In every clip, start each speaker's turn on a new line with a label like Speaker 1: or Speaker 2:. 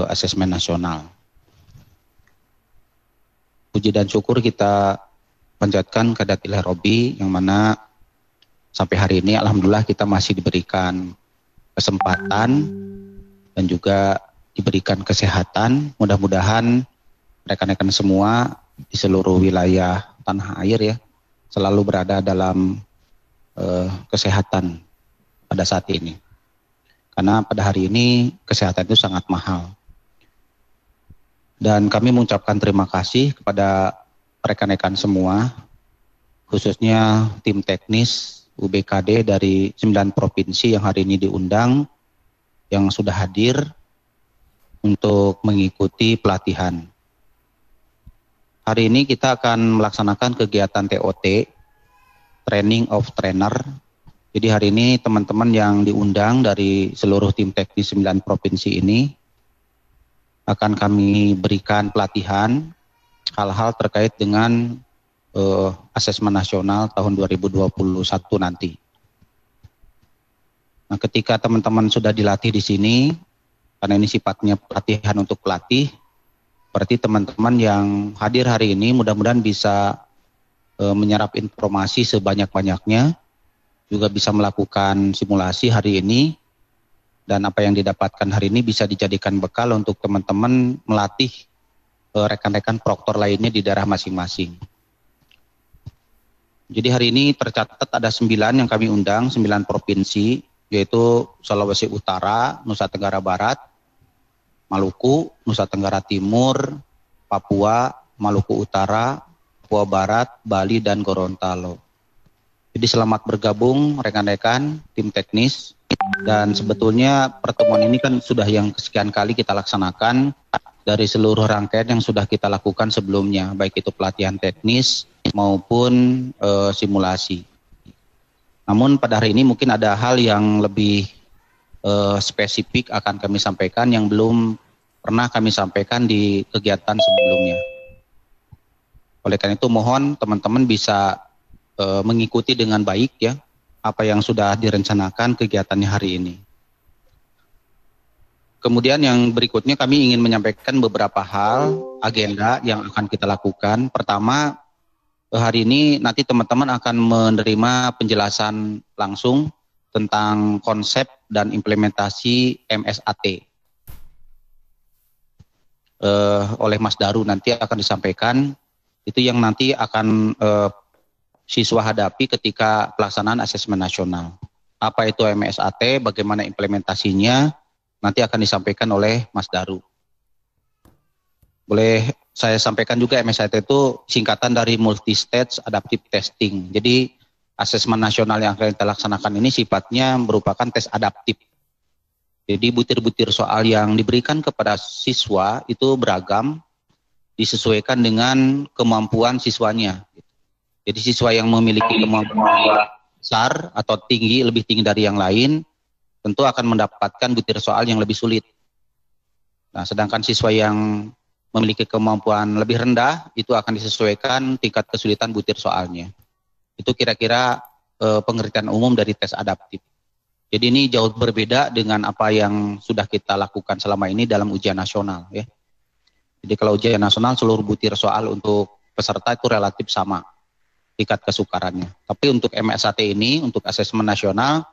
Speaker 1: asesmen nasional. Puji dan syukur kita panjatkan kepada Ilahi Robbi yang mana sampai hari ini alhamdulillah kita masih diberikan kesempatan dan juga diberikan kesehatan. Mudah-mudahan rekan-rekan semua di seluruh wilayah tanah air ya selalu berada dalam kesehatan pada saat ini. Karena pada hari ini kesehatan itu sangat mahal. Dan kami mengucapkan terima kasih kepada rekan-rekan semua, khususnya tim teknis UBKD dari 9 provinsi yang hari ini diundang, yang sudah hadir untuk mengikuti pelatihan. Hari ini kita akan melaksanakan kegiatan TOT, Training of Trainer. Jadi hari ini teman-teman yang diundang dari seluruh tim teknis 9 provinsi ini akan kami berikan pelatihan hal-hal terkait dengan asesmen nasional tahun 2021 nanti. Nah, ketika teman-teman sudah dilatih di sini, karena ini sifatnya pelatihan untuk pelatih, berarti teman-teman yang hadir hari ini mudah-mudahan bisa menyerap informasi sebanyak-banyaknya, juga bisa melakukan simulasi hari ini, dan apa yang didapatkan hari ini bisa dijadikan bekal untuk teman-teman melatih rekan-rekan proktor lainnya di daerah masing-masing. Jadi hari ini tercatat ada 9 yang kami undang, 9 provinsi, yaitu Sulawesi Utara, Nusa Tenggara Barat, Maluku, Nusa Tenggara Timur, Papua, Maluku Utara, Papua Barat, Bali, dan Gorontalo. Jadi selamat bergabung rekan-rekan tim teknis. Dan sebetulnya pertemuan ini kan sudah yang kesekian kali kita laksanakan dari seluruh rangkaian yang sudah kita lakukan sebelumnya, baik itu pelatihan teknis maupun simulasi. Namun pada hari ini mungkin ada hal yang lebih spesifik akan kami sampaikan yang belum pernah kami sampaikan di kegiatan sebelumnya. Oleh karena itu mohon teman-teman bisa mengikuti dengan baik ya apa yang sudah direncanakan kegiatannya hari ini. Kemudian yang berikutnya kami ingin menyampaikan beberapa hal agenda yang akan kita lakukan. Pertama, hari ini nanti teman-teman akan menerima penjelasan langsung tentang konsep dan implementasi MSAT oleh Mas Daru, nanti akan disampaikan. Itu yang nanti akan siswa hadapi ketika pelaksanaan asesmen nasional. Apa itu MSAT, bagaimana implementasinya, nanti akan disampaikan oleh Mas Daru. Boleh saya sampaikan juga MSAT itu singkatan dari Multi-Stage Adaptive Testing. Jadi asesmen nasional yang akan kita laksanakan ini sifatnya merupakan tes adaptif. Jadi butir-butir soal yang diberikan kepada siswa itu beragam, disesuaikan dengan kemampuan siswanya. Jadi siswa yang memiliki kemampuan besar atau tinggi, lebih tinggi dari yang lain, tentu akan mendapatkan butir soal yang lebih sulit. Nah, sedangkan siswa yang memiliki kemampuan lebih rendah, itu akan disesuaikan tingkat kesulitan butir soalnya. Itu kira-kira pengertian umum dari tes adaptif. Jadi ini jauh berbeda dengan apa yang sudah kita lakukan selama ini dalam ujian nasional. Ya. Jadi kalau ujian nasional seluruh butir soal untuk peserta itu relatif sama tingkat kesukarannya. Tapi untuk MSAT ini, untuk asesmen nasional,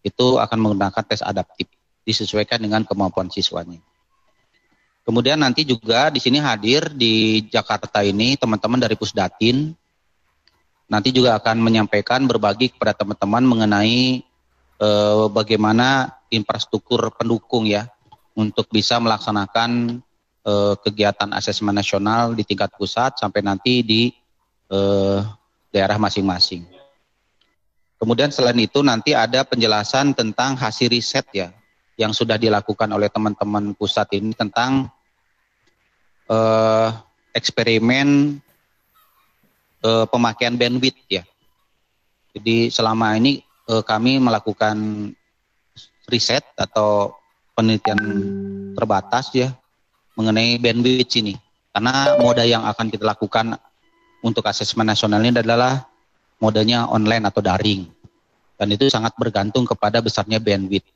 Speaker 1: itu akan menggunakan tes adaptif, disesuaikan dengan kemampuan siswanya. Kemudian nanti juga di sini hadir di Jakarta ini teman-teman dari Pusdatin, nanti juga akan menyampaikan berbagi kepada teman-teman mengenai bagaimana infrastruktur pendukung ya, untuk bisa melaksanakan kegiatan asesmen nasional di tingkat pusat sampai nanti di daerah masing-masing. Kemudian selain itu nanti ada penjelasan tentang hasil riset ya yang sudah dilakukan oleh teman-teman pusat ini tentang eksperimen pemakaian bandwidth ya. Jadi selama ini kami melakukan riset atau penelitian terbatas ya mengenai bandwidth ini. Karena moda yang akan kita lakukan untuk asesmen nasional ini adalah modenya online atau daring. Dan itu sangat bergantung kepada besarnya bandwidth.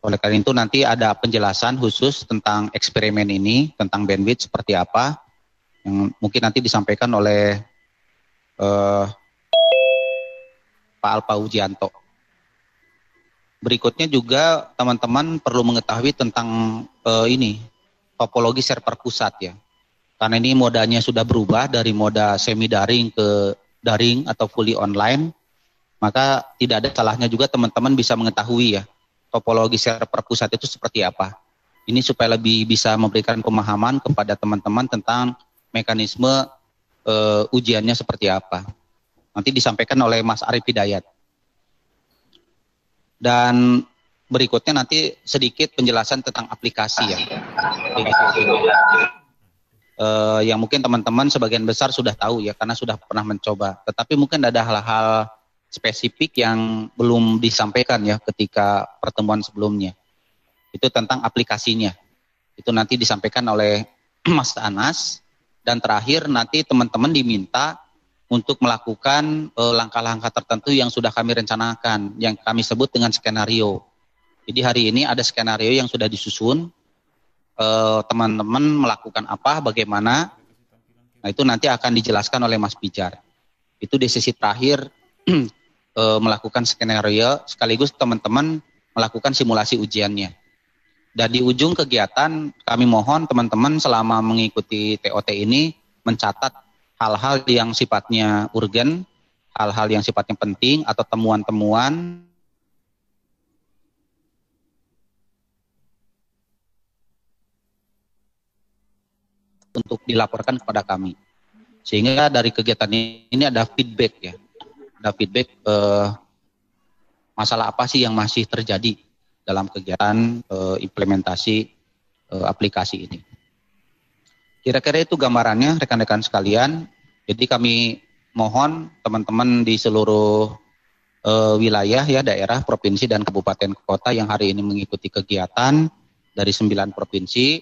Speaker 1: Oleh karena itu nanti ada penjelasan khusus tentang eksperimen ini, tentang bandwidth seperti apa, yang mungkin nanti disampaikan oleh Pak Alpa Ujianto. Berikutnya juga teman-teman perlu mengetahui tentang topologi server pusat ya. Karena ini modanya sudah berubah dari moda semi daring ke daring atau fully online, maka tidak ada salahnya juga teman-teman bisa mengetahui ya topologi server pusat itu seperti apa. Ini supaya lebih bisa memberikan pemahaman kepada teman-teman tentang mekanisme ujiannya seperti apa. Nanti disampaikan oleh Mas Arif Hidayat. Dan berikutnya nanti sedikit penjelasan tentang aplikasi ya. Yang mungkin teman-teman sebagian besar sudah tahu ya karena sudah pernah mencoba. Tetapi mungkin ada hal-hal spesifik yang belum disampaikan ya ketika pertemuan sebelumnya. Itu tentang aplikasinya. Itu nanti disampaikan oleh Mas Anas. Dan terakhir nanti teman-teman diminta untuk melakukan langkah-langkah tertentu yang sudah kami rencanakan, yang kami sebut dengan skenario. Jadi hari ini ada skenario yang sudah disusun, teman-teman melakukan apa, bagaimana, nah itu nanti akan dijelaskan oleh Mas Pijar. Itu di sesi terakhir melakukan skenario, sekaligus teman-teman melakukan simulasi ujiannya. Dan di ujung kegiatan kami mohon teman-teman selama mengikuti TOT ini mencatat hal-hal yang sifatnya urgen, hal-hal yang sifatnya penting atau temuan-temuan untuk dilaporkan kepada kami. Sehingga dari kegiatan ini ada feedback ya. Ada feedback masalah apa sih yang masih terjadi dalam kegiatan implementasi aplikasi ini. Kira-kira itu gambarannya rekan-rekan sekalian. Jadi kami mohon teman-teman di seluruh wilayah ya, daerah, provinsi dan kabupaten kota yang hari ini mengikuti kegiatan dari 9 provinsi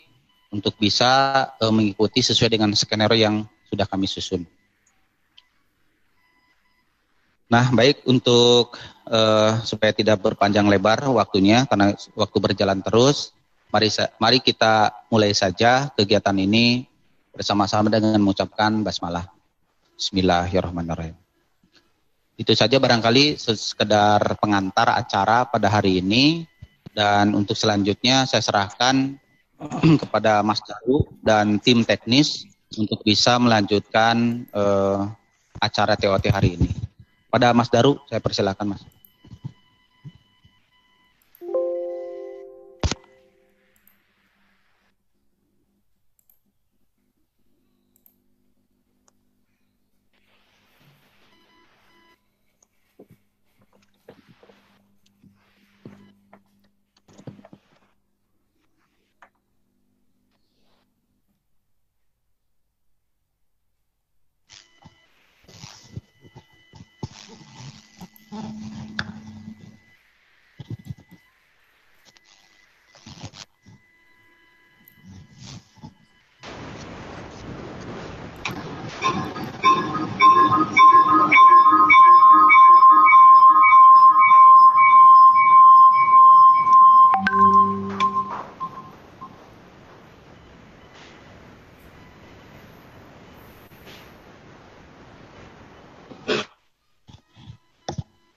Speaker 1: untuk bisa mengikuti sesuai dengan skenario yang sudah kami susun. Nah, baik untuk supaya tidak berpanjang lebar waktunya karena waktu berjalan terus, mari kita mulai saja kegiatan ini bersama-sama dengan mengucapkan basmalah. Bismillahirrahmanirrahim. Itu saja barangkali sekedar pengantar acara pada hari ini, dan untuk selanjutnya saya serahkan kepada Mas Daru dan tim teknis untuk bisa melanjutkan acara TOT hari ini. Pada Mas Daru, saya persilakan Mas.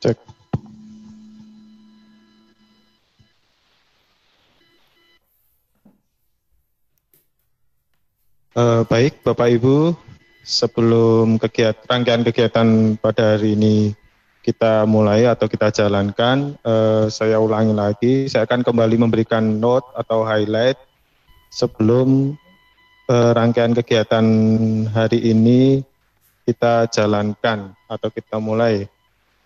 Speaker 2: Cek. Baik, Bapak Ibu, sebelum rangkaian kegiatan pada hari ini kita mulai atau kita jalankan, saya ulangi lagi, saya akan kembali memberikan note atau highlight sebelum rangkaian kegiatan hari ini kita jalankan atau kita mulai.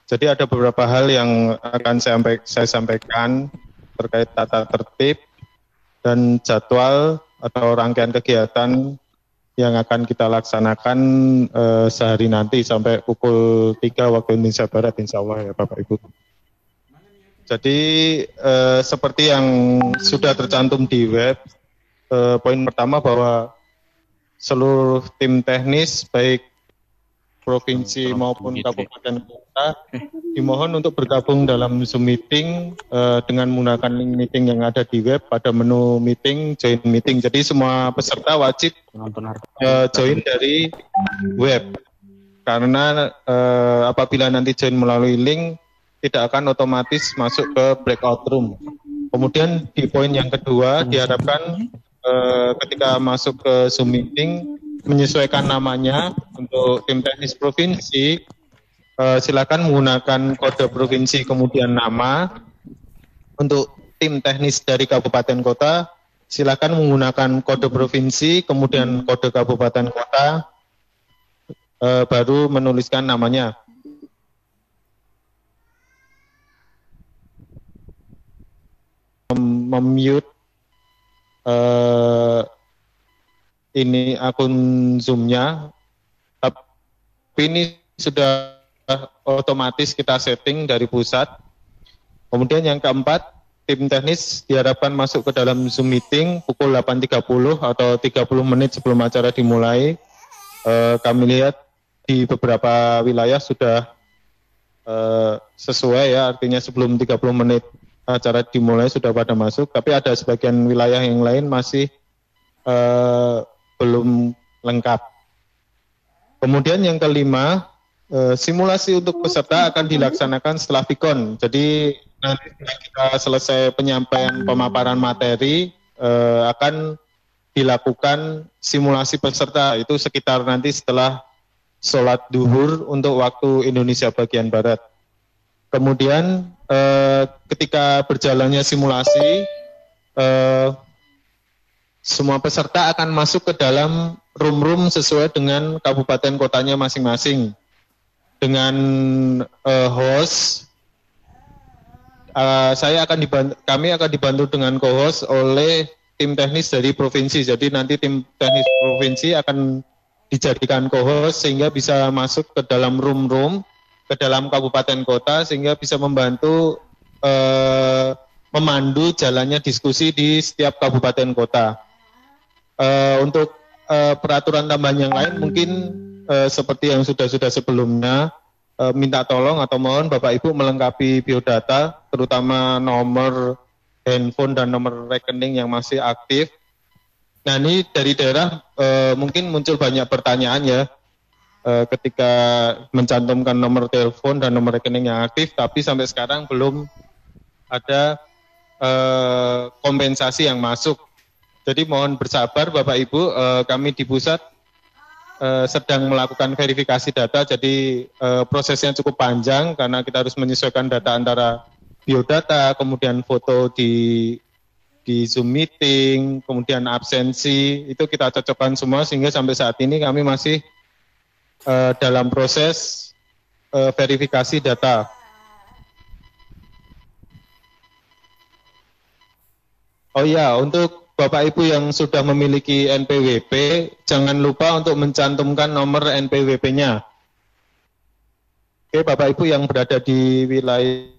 Speaker 2: Jadi ada beberapa hal yang akan saya sampaikan terkait tata tertib dan jadwal atau rangkaian kegiatan yang akan kita laksanakan sehari nanti sampai pukul 3 waktu Indonesia Barat, insya Allah ya Bapak Ibu. Jadi seperti yang sudah tercantum di web, poin pertama bahwa seluruh tim teknis baik provinsi maupun kabupaten kota dimohon untuk bergabung dalam Zoom meeting dengan menggunakan link meeting yang ada di web pada menu meeting, join meeting. Jadi semua peserta wajib join dari web. Karena apabila nanti join melalui link tidak akan otomatis masuk ke breakout room. Kemudian di poin yang kedua diharapkan ketika masuk ke Zoom meeting menyesuaikan namanya. Untuk tim teknis provinsi silakan menggunakan kode provinsi kemudian nama. Untuk tim teknis dari kabupaten kota silakan menggunakan kode provinsi kemudian kode kabupaten kota, baru menuliskan namanya. Memute ini akun Zoom-nya, tapi ini sudah otomatis kita setting dari pusat. Kemudian yang keempat, tim teknis diharapkan masuk ke dalam Zoom meeting pukul 8.30 atau 30 menit sebelum acara dimulai. Kami lihat di beberapa wilayah sudah sesuai ya, artinya sebelum 30 menit acara dimulai sudah pada masuk, tapi ada sebagian wilayah yang lain masih belum lengkap. Kemudian yang kelima, simulasi untuk peserta akan dilaksanakan setelah Vicon. Jadi nanti setelah kita selesai penyampaian pemaparan materi, akan dilakukan simulasi peserta, itu sekitar nanti setelah sholat duhur untuk waktu Indonesia bagian Barat. Kemudian ketika berjalannya simulasi, semua peserta akan masuk ke dalam room-room sesuai dengan kabupaten kotanya masing-masing. Dengan host, kami akan dibantu dengan co-host oleh tim teknis dari provinsi. Jadi nanti tim teknis provinsi akan dijadikan co-host sehingga bisa masuk ke dalam room-room, ke dalam kabupaten kota, sehingga bisa membantu memandu jalannya diskusi di setiap kabupaten kota. Untuk peraturan tambahan yang lain mungkin seperti yang sudah sebelumnya, minta tolong atau mohon Bapak Ibu melengkapi biodata, terutama nomor handphone dan nomor rekening yang masih aktif. Nah ini dari daerah mungkin muncul banyak pertanyaan ya, ketika mencantumkan nomor telepon dan nomor rekening yang aktif, tapi sampai sekarang belum ada kompensasi yang masuk. Jadi mohon bersabar Bapak Ibu, kami di pusat sedang melakukan verifikasi data, jadi prosesnya cukup panjang karena kita harus menyesuaikan data antara biodata, kemudian foto di Zoom meeting, kemudian absensi, itu kita cocokkan semua sehingga sampai saat ini kami masih dalam proses verifikasi data. Oh iya, untuk Bapak Ibu yang sudah memiliki NPWP, jangan lupa untuk mencantumkan nomor NPWP-nya. Oke, Bapak Ibu yang berada di wilayah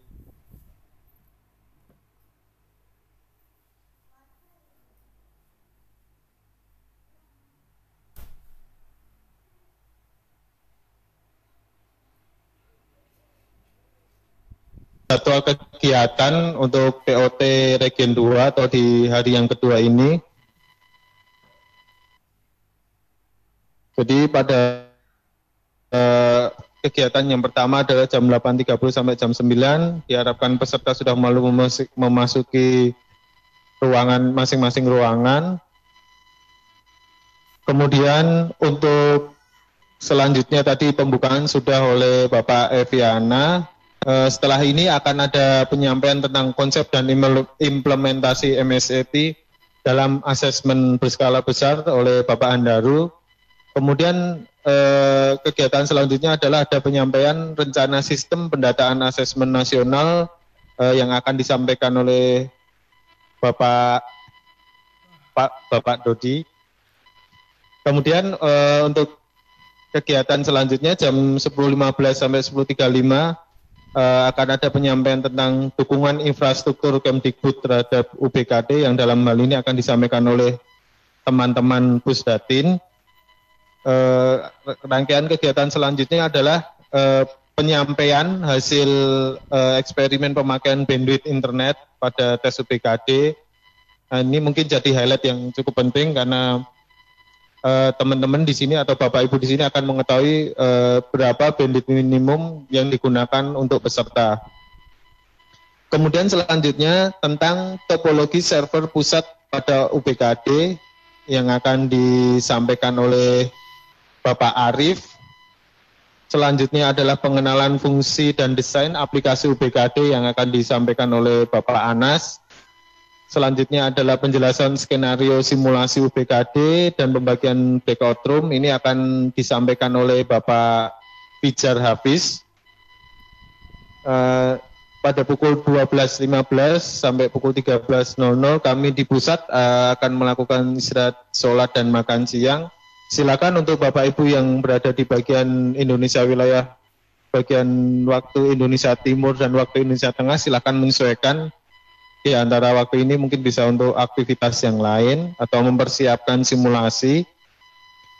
Speaker 2: jadwal kegiatan untuk TOT Region 2 atau di hari yang kedua ini. Jadi pada kegiatan yang pertama adalah jam 8.30 sampai jam 9, diharapkan peserta sudah memasuki ruangan masing-masing ruangan. Kemudian untuk selanjutnya tadi pembukaan sudah oleh Bapak Eviana. Setelah ini akan ada penyampaian tentang konsep dan implementasi MSET dalam asesmen berskala besar oleh Bapak Andaru. Kemudian kegiatan selanjutnya adalah ada penyampaian rencana sistem pendataan asesmen nasional yang akan disampaikan oleh Bapak Dodi. Kemudian untuk kegiatan selanjutnya jam 10.15 sampai 10.35 akan ada penyampaian tentang dukungan infrastruktur Kemdikbud terhadap UBKD yang dalam hal ini akan disampaikan oleh teman-teman Pusdatin. rangkaian kegiatan selanjutnya adalah penyampaian hasil eksperimen pemakaian bandwidth internet pada tes UPKD. Nah, ini mungkin jadi highlight yang cukup penting karena teman-teman di sini atau Bapak Ibu di sini akan mengetahui berapa bandwidth minimum yang digunakan untuk peserta. Kemudian selanjutnya tentang topologi server pusat pada UPKD yang akan disampaikan oleh Bapak Arif. Selanjutnya adalah pengenalan fungsi dan desain aplikasi UPKD yang akan disampaikan oleh Bapak Anas. Selanjutnya adalah penjelasan skenario simulasi UPKD dan pembagian breakout room. Ini akan disampaikan oleh Bapak Pijar Hafiz. Pada pukul 12.15 sampai pukul 13.00 kami di pusat akan melakukan istirahat sholat dan makan siang. Silakan untuk Bapak Ibu yang berada di bagian Indonesia wilayah bagian waktu Indonesia Timur dan waktu Indonesia Tengah, silakan menyesuaikan di antara waktu ini, mungkin bisa untuk aktivitas yang lain atau mempersiapkan simulasi.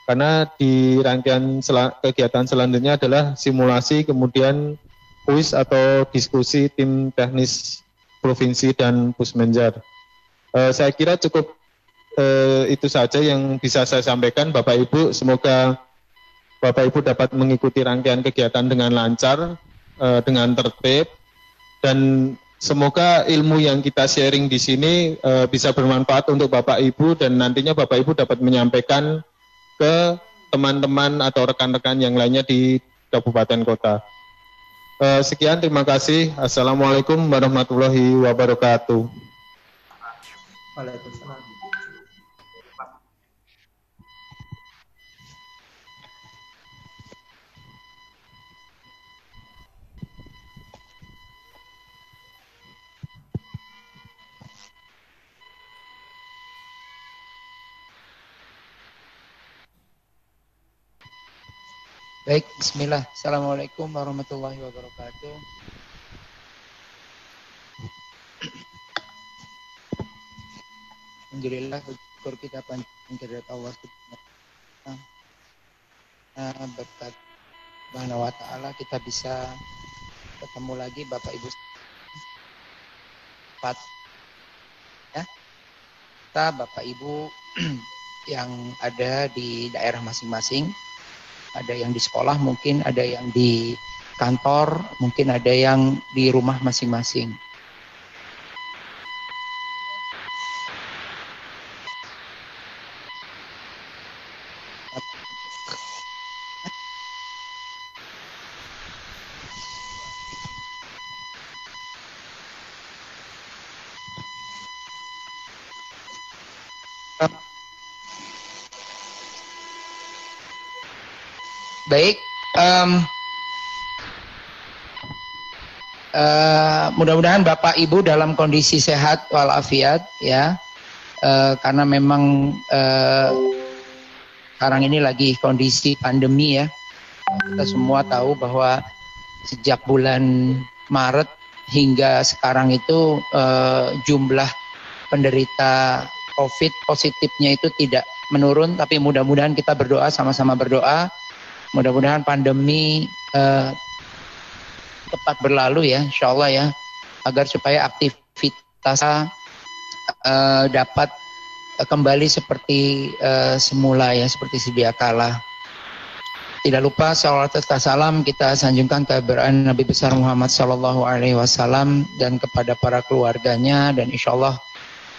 Speaker 2: Karena di rangkaian kegiatan selanjutnya adalah simulasi, kemudian kuis atau diskusi tim teknis provinsi dan Pusmenjar. Saya kira cukup itu saja yang bisa saya sampaikan, Bapak Ibu. Semoga Bapak Ibu dapat mengikuti rangkaian kegiatan dengan lancar, dengan tertib, dan semoga ilmu yang kita sharing di sini bisa bermanfaat untuk Bapak Ibu, dan nantinya Bapak Ibu dapat menyampaikan ke teman-teman atau rekan-rekan yang lainnya di kabupaten kota. Sekian, terima kasih. Assalamualaikum warahmatullahi wabarakatuh.
Speaker 3: Waalaikumsalam.
Speaker 4: Baik, bismillah. Assalamualaikum warahmatullahi wabarakatuh. Alhamdulillah, syukur kita panjang kehadirat Allah Subhanahu berkat Subhanahu wa ta'ala kita bisa ketemu lagi Bapak Ibu ya. Kita Bapak Ibu yang ada di daerah masing-masing. Ada yang di sekolah, mungkin ada yang di kantor, mungkin ada yang di rumah masing-masing. Baik, mudah-mudahan Bapak Ibu dalam kondisi sehat walafiat ya, karena memang sekarang ini lagi kondisi pandemi ya. Kita semua tahu bahwa sejak bulan Maret hingga sekarang itu jumlah penderita COVID positifnya itu tidak menurun, tapi mudah-mudahan kita berdoa, sama-sama berdoa. Mudah-mudahan pandemi cepat berlalu ya, insya Allah ya, agar supaya aktivitas dapat kembali seperti semula ya, seperti sedia kala. Tidak lupa salawat serta salam kita sanjungkan keberadaan Nabi besar Muhammad Sallallahu Alaihi Wasallam dan kepada para keluarganya, dan insya Allah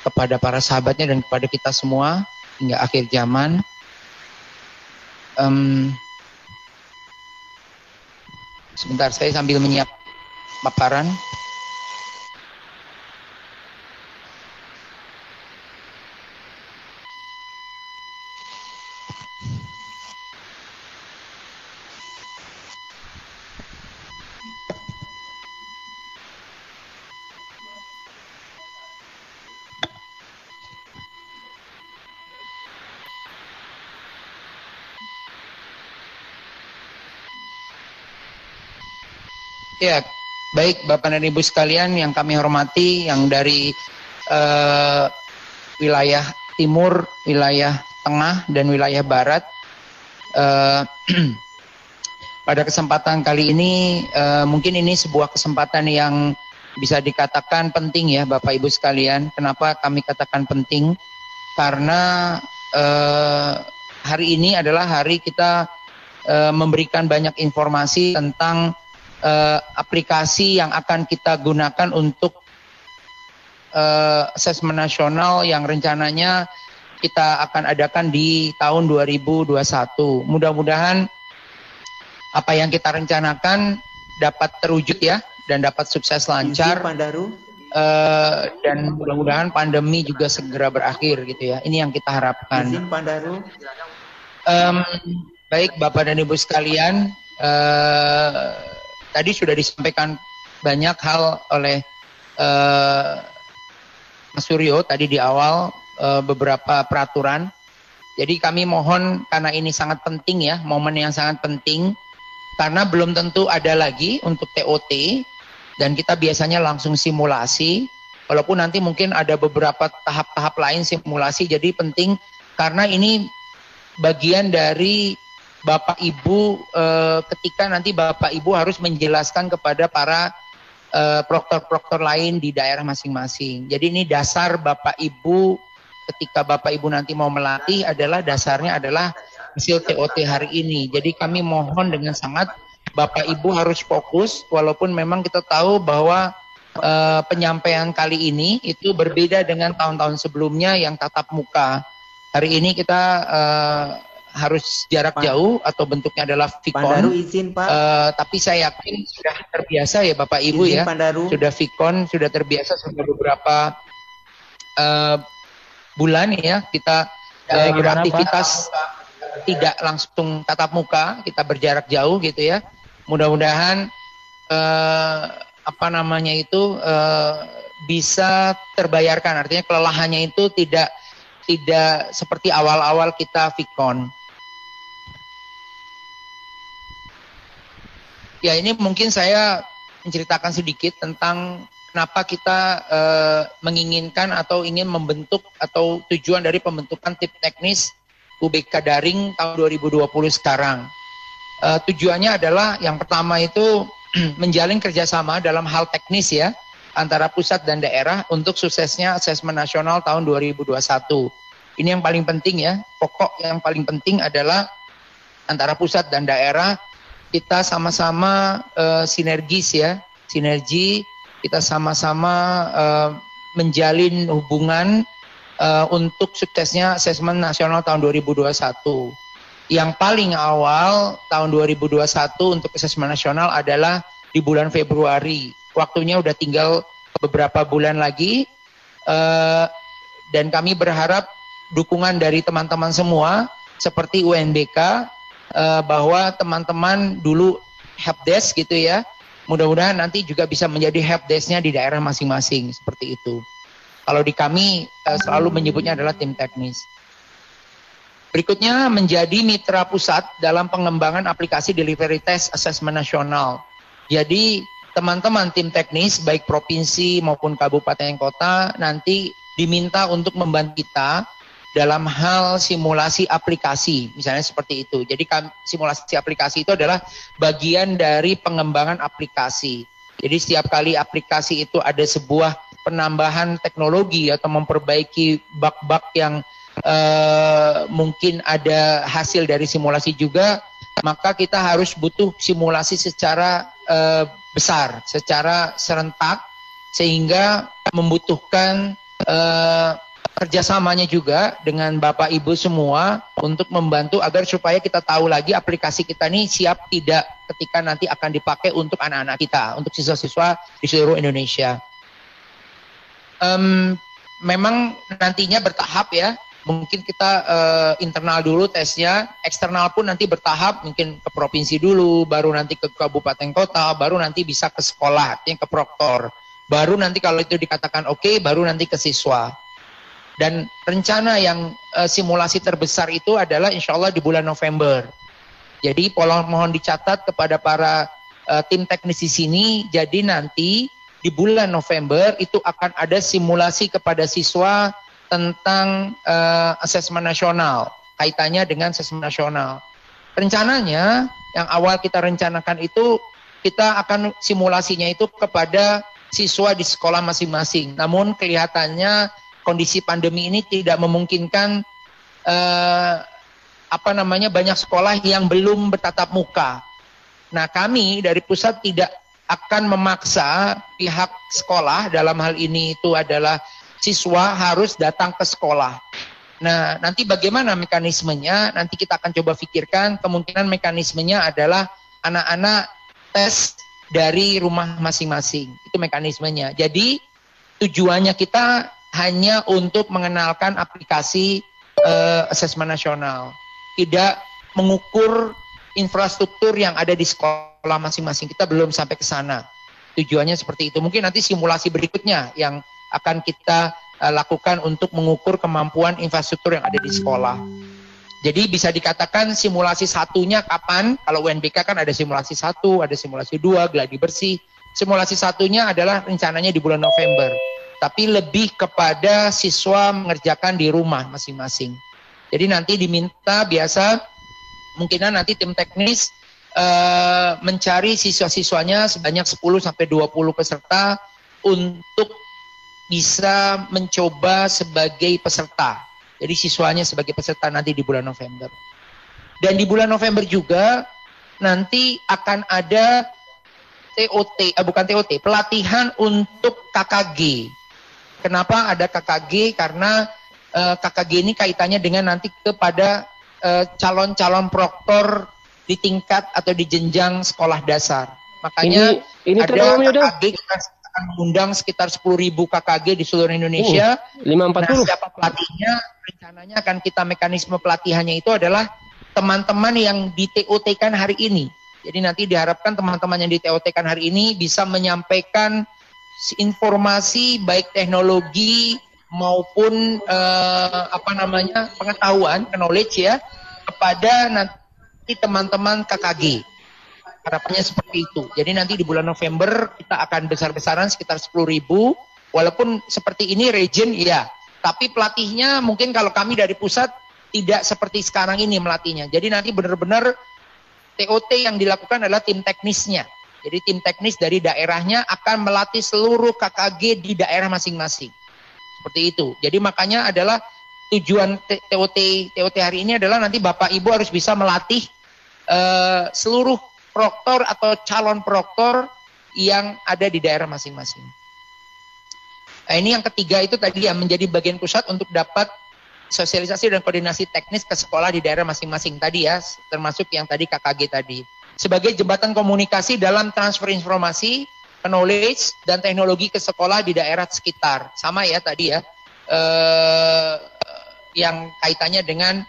Speaker 4: kepada para sahabatnya dan kepada kita semua hingga akhir zaman. Sebentar, saya sambil menyiapkan paparan. Ya, baik Bapak dan Ibu sekalian yang kami hormati, yang dari wilayah timur, wilayah tengah, dan wilayah barat, Eh, pada kesempatan kali ini mungkin ini sebuah kesempatan yang bisa dikatakan penting ya Bapak Ibu sekalian. Kenapa kami katakan penting? Karena hari ini adalah hari kita memberikan banyak informasi tentang aplikasi yang akan kita gunakan untuk asesmen nasional yang rencananya kita akan adakan di tahun 2021. Mudah-mudahan apa yang kita rencanakan dapat terwujud ya, dan dapat sukses lancar. Dan mudah-mudahan pandemi juga segera berakhir gitu ya. Ini yang kita harapkan.
Speaker 3: Izin Pak Daru.
Speaker 4: Baik Bapak dan Ibu sekalian, tadi sudah disampaikan banyak hal oleh Mas Suryo tadi di awal, beberapa peraturan. Jadi kami mohon, karena ini sangat penting ya, momen yang sangat penting, karena belum tentu ada lagi untuk TOT, dan kita biasanya langsung simulasi, walaupun nanti mungkin ada beberapa tahap-tahap lain simulasi. Jadi penting karena ini bagian dari Bapak Ibu, ketika nanti Bapak Ibu harus menjelaskan kepada para proktor-proktor lain di daerah masing-masing. Jadi ini dasar Bapak Ibu, ketika Bapak Ibu nanti mau melatih adalah dasarnya adalah hasil TOT hari ini. Jadi kami mohon dengan sangat Bapak Ibu harus fokus, walaupun memang kita tahu bahwa penyampaian kali ini itu berbeda dengan tahun-tahun sebelumnya yang tatap muka. Hari ini kita harus jarak jauh atau bentuknya adalah Vicon.
Speaker 3: Pak Daru izin Pak.
Speaker 4: Tapi saya yakin sudah terbiasa ya Bapak Ibu
Speaker 3: izin,
Speaker 4: ya.
Speaker 3: Pak Daru.
Speaker 4: Sudah Vicon, sudah terbiasa sudah beberapa bulan ya kita beraktivitas tidak langsung tatap muka, kita berjarak jauh gitu ya. Mudah-mudahan bisa terbayarkan, artinya kelelahannya itu tidak seperti awal-awal kita Vicon. Ya, ini mungkin saya menceritakan sedikit tentang kenapa kita menginginkan atau ingin membentuk atau tujuan dari pembentukan tim teknis UBK Daring tahun 2020 sekarang. Tujuannya adalah yang pertama itu menjalin kerjasama dalam hal teknis ya, antara pusat dan daerah untuk suksesnya asesmen nasional tahun 2021. Ini yang paling penting ya, pokok yang paling penting adalah antara pusat dan daerah kita sama-sama sinergis ya, sinergi, kita sama-sama menjalin hubungan untuk suksesnya asesmen nasional tahun 2021. Yang paling awal tahun 2021 untuk asesmen nasional adalah di bulan Februari. Waktunya udah tinggal beberapa bulan lagi, dan kami berharap dukungan dari teman-teman semua seperti UNBK, bahwa teman-teman dulu helpdesk gitu ya, mudah-mudahan nanti juga bisa menjadi helpdesk-nya di daerah masing-masing seperti itu. Kalau di kami selalu menyebutnya adalah tim teknis. Berikutnya menjadi mitra pusat dalam pengembangan aplikasi delivery test asesmen nasional. Jadi teman-teman tim teknis baik provinsi maupun kabupaten kota nanti diminta untuk membantu kita dalam hal simulasi aplikasi, misalnya seperti itu. Jadi simulasi aplikasi itu adalah bagian dari pengembangan aplikasi. Jadi setiap kali aplikasi itu ada sebuah penambahan teknologi atau memperbaiki bug-bug yang mungkin ada hasil dari simulasi juga, maka kita harus butuh simulasi secara besar, secara serentak, sehingga membutuhkan kerjasamanya juga dengan Bapak Ibu semua untuk membantu agar supaya kita tahu lagi aplikasi kita ini siap tidak ketika nanti akan dipakai untuk anak-anak kita, untuk siswa-siswa di seluruh Indonesia. Memang nantinya bertahap ya, mungkin kita internal dulu tesnya, eksternal pun nanti bertahap, mungkin ke provinsi dulu, baru nanti ke kabupaten kota, baru nanti bisa ke sekolah, artinya ke proktor, baru nanti kalau itu dikatakan oke, baru nanti ke siswa. Dan rencana yang simulasi terbesar itu adalah insya Allah di bulan November. Jadi mohon dicatat kepada para tim teknis di sini, jadi nanti di bulan November itu akan ada simulasi kepada siswa tentang asesmen nasional, kaitannya dengan asesmen nasional. rencananya yang awal kita rencanakan itu kita akan simulasinya itu kepada siswa di sekolah masing-masing. Namun kelihatannya kondisi pandemi ini tidak memungkinkan banyak sekolah yang belum bertatap muka. Nah, kami dari pusat tidak akan memaksa pihak sekolah, dalam hal ini itu adalah siswa harus datang ke sekolah. Nah, nanti bagaimana mekanismenya? Nanti kita akan coba pikirkan. Kemungkinan mekanismenya adalah anak-anak tes dari rumah masing-masing. Itu mekanismenya. Jadi tujuannya kita hanya untuk mengenalkan aplikasi asesmen nasional. Tidak mengukur infrastruktur yang ada di sekolah masing-masing. Kita belum sampai ke sana. Tujuannya seperti itu. Mungkin nanti simulasi berikutnya yang akan kita lakukan untuk mengukur kemampuan infrastruktur yang ada di sekolah. Jadi bisa dikatakan simulasi satunya kapan? Kalau UNBK kan ada simulasi 1, ada simulasi 2, gladi bersih. Simulasi satunya adalah rencananya di bulan November. Tapi lebih kepada siswa mengerjakan di rumah masing-masing. Jadi nanti diminta biasa, mungkinan nanti tim teknis mencari siswa-siswanya sebanyak 10-20 peserta untuk bisa mencoba sebagai peserta. Jadi siswanya sebagai peserta nanti di bulan November. Dan di bulan November juga nanti akan ada pelatihan untuk KKG. Kenapa ada KKG? Karena KKG ini kaitannya dengan nanti kepada calon-calon proktor di tingkat atau di jenjang sekolah dasar. Makanya ini ada KKG, kita akan mengundang sekitar 10.000 KKG di seluruh Indonesia.
Speaker 3: 540.
Speaker 4: Nah, siapa pelatihnya? Rencananya akan kita mekanisme pelatihannya itu adalah teman-teman yang di TOT-kan hari ini. Jadi nanti diharapkan teman-teman yang di TOT-kan hari ini bisa menyampaikan informasi baik teknologi maupun pengetahuan, knowledge ya, kepada nanti teman-teman KKG. Harapannya seperti itu. Jadi nanti di bulan November kita akan besar-besaran sekitar 10.000. Walaupun seperti ini region ya, tapi pelatihnya mungkin kalau kami dari pusat tidak seperti sekarang ini melatihnya. Jadi nanti benar-benar TOT yang dilakukan adalah tim teknisnya. Jadi tim teknis dari daerahnya akan melatih seluruh KKG di daerah masing-masing. Seperti itu. Jadi makanya adalah tujuan TOT hari ini adalah nanti Bapak Ibu harus bisa melatih seluruh proktor atau calon proktor yang ada di daerah masing-masing. Nah, ini yang ketiga itu tadi yang menjadi bagian pusat untuk dapat sosialisasi dan koordinasi teknis ke sekolah di daerah masing-masing tadi ya, termasuk yang tadi KKG tadi. Sebagai jembatan komunikasi dalam transfer informasi, knowledge, dan teknologi ke sekolah di daerah sekitar. Sama ya tadi ya, yang kaitannya dengan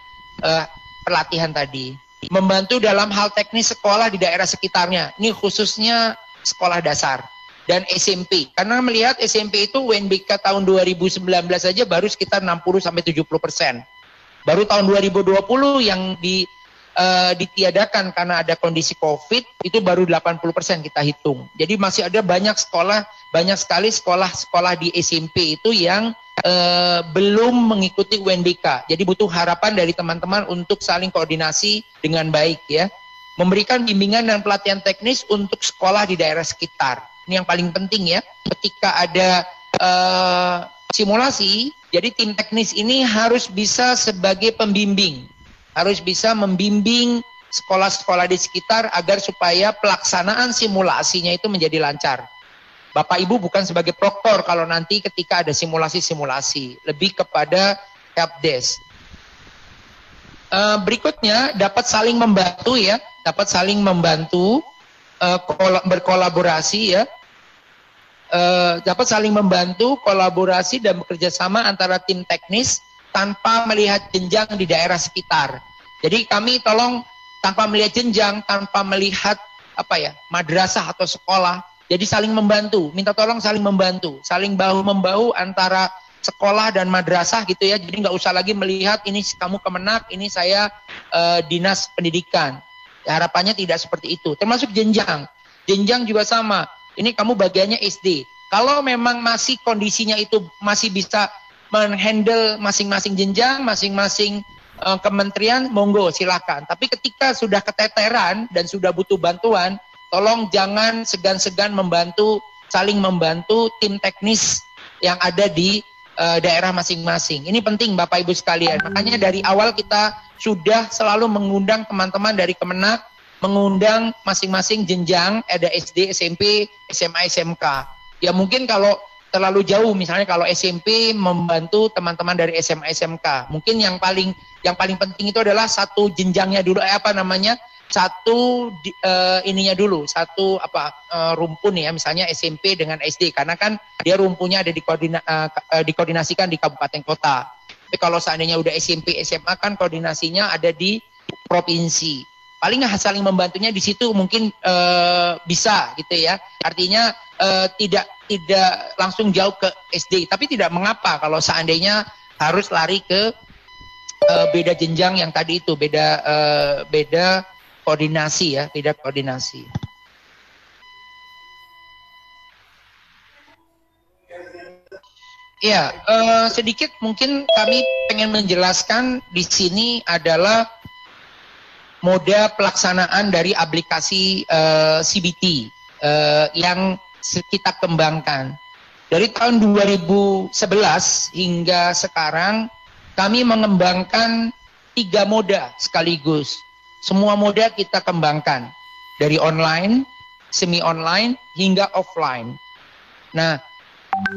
Speaker 4: pelatihan tadi. Membantu dalam hal teknis sekolah di daerah sekitarnya. Ini khususnya sekolah dasar dan SMP. Karena melihat SMP itu UNBK tahun 2019 saja baru sekitar 60-70%. Baru tahun 2020 yang ditiadakan karena ada kondisi COVID itu baru 80% kita hitung. Jadi masih ada banyak sekali sekolah di SMP itu yang belum mengikuti UNBK. Jadi butuh harapan dari teman-teman untuk saling koordinasi dengan baik ya. Memberikan bimbingan dan pelatihan teknis untuk sekolah di daerah sekitar. Ini yang paling penting ya. Ketika ada simulasi, jadi tim teknis ini harus bisa sebagai pembimbing. Harus bisa membimbing sekolah-sekolah di sekitar agar supaya pelaksanaan simulasinya itu menjadi lancar. Bapak Ibu bukan sebagai proktor kalau nanti ketika ada simulasi-simulasi, lebih kepada helpdesk. Berikutnya dapat saling membantu ya, berkolaborasi ya, dapat saling membantu, kolaborasi dan bekerja sama antara tim teknis tanpa melihat jenjang di daerah sekitar. Jadi kami tolong tanpa melihat jenjang, tanpa melihat madrasah atau sekolah. Jadi saling membantu, minta tolong saling membantu, saling bahu-membahu antara sekolah dan madrasah gitu ya. Jadi nggak usah lagi melihat ini kamu Kemenak, ini saya dinas pendidikan. Ya, harapannya tidak seperti itu. Termasuk jenjang. Jenjang juga sama. Ini kamu bagiannya SD. Kalau memang masih kondisinya itu masih bisa menghandle masing-masing jenjang, masing-masing kementerian, monggo silakan. Tapi ketika sudah keteteran dan sudah butuh bantuan, tolong jangan segan-segan membantu, saling membantu tim teknis yang ada di daerah masing-masing. Ini penting Bapak Ibu sekalian. Makanya dari awal kita sudah selalu mengundang teman-teman dari Kemenak, mengundang masing-masing jenjang, ada SD, SMP, SMA, SMK. Ya mungkin kalau terlalu jauh, misalnya kalau SMP membantu teman-teman dari SMA, SMK. Mungkin yang paling penting itu adalah satu jenjangnya dulu, ininya dulu, rumpun ya, misalnya SMP dengan SD, karena kan dia rumpunnya ada dikoordinasikan di kabupaten kota. Tapi kalau seandainya udah SMP, SMA kan koordinasinya ada di provinsi. Paling saling membantunya di situ mungkin bisa gitu ya. Artinya tidak langsung jauh ke SD, tapi tidak mengapa kalau seandainya harus lari ke beda jenjang yang tadi itu, beda koordinasi ya, tidak koordinasi. Ya, sedikit mungkin kami pengen menjelaskan di sini adalah moda pelaksanaan dari aplikasi CBT yang kita kembangkan. Dari tahun 2011 hingga sekarang kami mengembangkan 3 moda sekaligus. Semua moda kita kembangkan dari online, semi online hingga offline. Nah,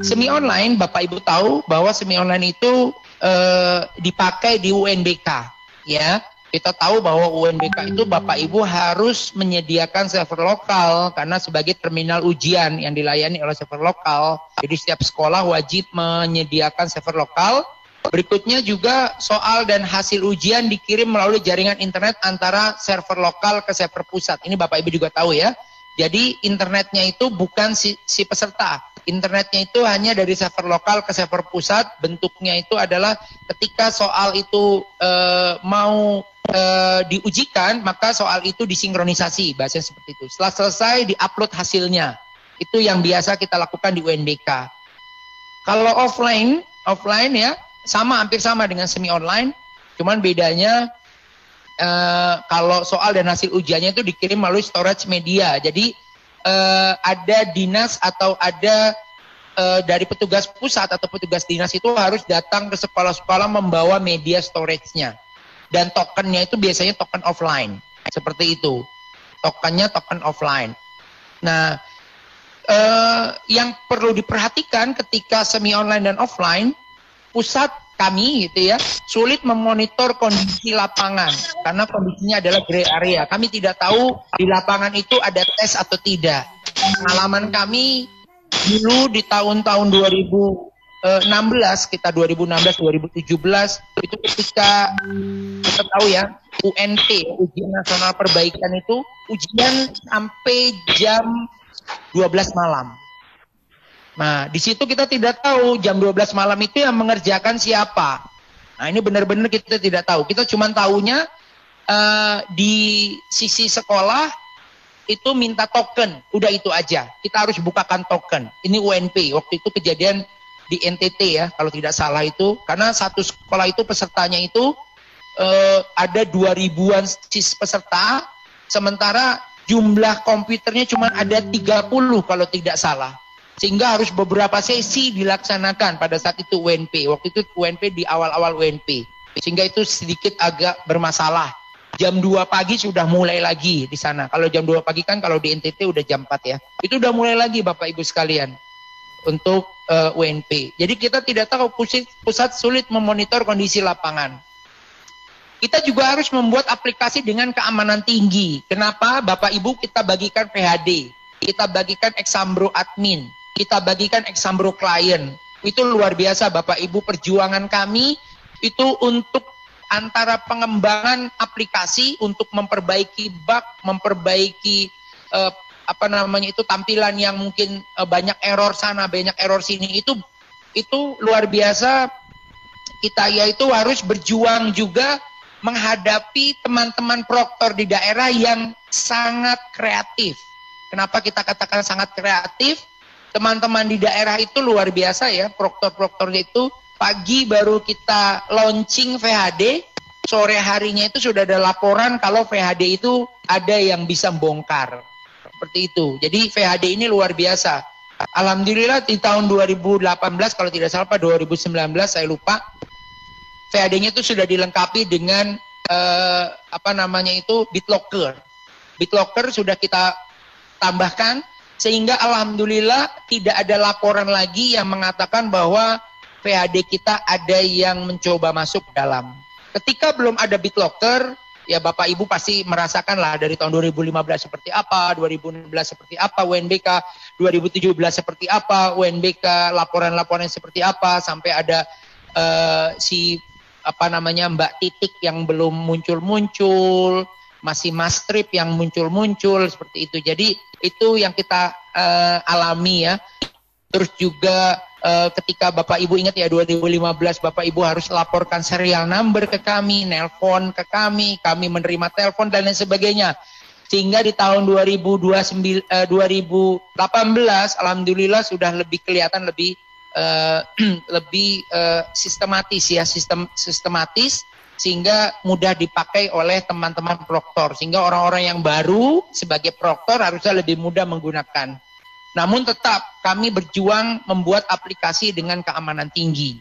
Speaker 4: semi online Bapak Ibu tahu bahwa semi online itu dipakai di UNBK ya. Kita tahu bahwa UNBK itu Bapak Ibu harus menyediakan server lokal karena sebagai terminal ujian yang dilayani oleh server lokal. Jadi setiap sekolah wajib menyediakan server lokal. Berikutnya juga soal dan hasil ujian dikirim melalui jaringan internet antara server lokal ke server pusat. Ini Bapak Ibu juga tahu ya. Jadi internetnya itu bukan si peserta. Internetnya itu hanya dari server lokal ke server pusat. Bentuknya itu adalah ketika soal itu mau diujikan, maka soal itu disinkronisasi, bahasanya seperti itu. Setelah selesai diupload hasilnya. Itu yang biasa kita lakukan di UNBK. Kalau offline ya hampir sama dengan semi online, cuman bedanya kalau soal dan hasil ujiannya itu dikirim melalui storage media. Jadi ada dinas atau ada dari petugas pusat atau petugas dinas itu harus datang ke sekolah-sekolah membawa media storage-nya. Dan tokennya itu biasanya token offline. Seperti itu. Tokennya token offline. Nah, yang perlu diperhatikan ketika semi online dan offline, pusat kami gitu ya, sulit memonitor kondisi lapangan. Karena kondisinya adalah gray area. Kami tidak tahu di lapangan itu ada tes atau tidak. Pengalaman kami dulu di tahun-tahun 2016, kita 2016, 2017, itu ketika kita tahu ya, UNP, Ujian Nasional Perbaikan itu, ujian sampai jam 12 malam. Nah, di situ kita tidak tahu jam 12 malam itu yang mengerjakan siapa. Nah, ini benar-benar kita tidak tahu. Kita cuma tahunya di sisi sekolah, itu minta token, udah itu aja. Kita harus bukakan token. Ini UNP, waktu itu kejadian di NTT ya, kalau tidak salah itu. Karena satu sekolah itu pesertanya itu ada 2000-an peserta, sementara jumlah komputernya cuma ada 30 kalau tidak salah. Sehingga harus beberapa sesi dilaksanakan pada saat itu UNP. Waktu itu UNP di awal-awal UNP. Sehingga itu sedikit agak bermasalah. Jam 2 pagi sudah mulai lagi di sana. Kalau jam 2 pagi kan kalau di NTT udah jam 4 ya. Itu udah mulai lagi Bapak Ibu sekalian untuk UNP. Jadi kita tidak tahu, pusat sulit memonitor kondisi lapangan. Kita juga harus membuat aplikasi dengan keamanan tinggi. Kenapa? Bapak Ibu kita bagikan PHD, kita bagikan Exambro admin, kita bagikan Exambro klien. Itu luar biasa Bapak Ibu, perjuangan kami itu untuk antara pengembangan aplikasi untuk memperbaiki bug, memperbaiki tampilan yang mungkin banyak error sana, banyak error sini, itu luar biasa. Kita yaitu harus berjuang juga menghadapi teman-teman proktor di daerah yang sangat kreatif. Kenapa kita katakan sangat kreatif? Teman-teman di daerah itu luar biasa ya, proktor-proktornya itu pagi baru kita launching VHD, sore harinya itu sudah ada laporan kalau VHD itu ada yang bisa bongkar. Seperti itu. Jadi VHD ini luar biasa. Alhamdulillah di tahun 2018 kalau tidak salah 2019 saya lupa, VHD-nya itu sudah dilengkapi dengan BitLocker. BitLocker sudah kita tambahkan sehingga alhamdulillah tidak ada laporan lagi yang mengatakan bahwa VHD kita ada yang mencoba masuk dalam. Ketika belum ada BitLocker, ya Bapak Ibu pasti merasakan lah dari tahun 2015 seperti apa, 2016 seperti apa, UNBK 2017 seperti apa, UNBK laporan-laporan seperti apa, sampai ada Mbak Titik yang belum muncul-muncul, masih Mas Trip yang muncul-muncul seperti itu. Jadi itu yang kita alami ya. Terus juga ketika Bapak Ibu ingat ya 2015 Bapak Ibu harus laporkan serial number ke kami, nelpon ke kami menerima telepon dan lain sebagainya. Sehingga di tahun 2018 alhamdulillah sudah lebih kelihatan lebih sistematis ya, sistematis sehingga mudah dipakai oleh teman-teman proktor. Sehingga orang-orang yang baru sebagai proktor harusnya lebih mudah menggunakan. Namun tetap kami berjuang membuat aplikasi dengan keamanan tinggi.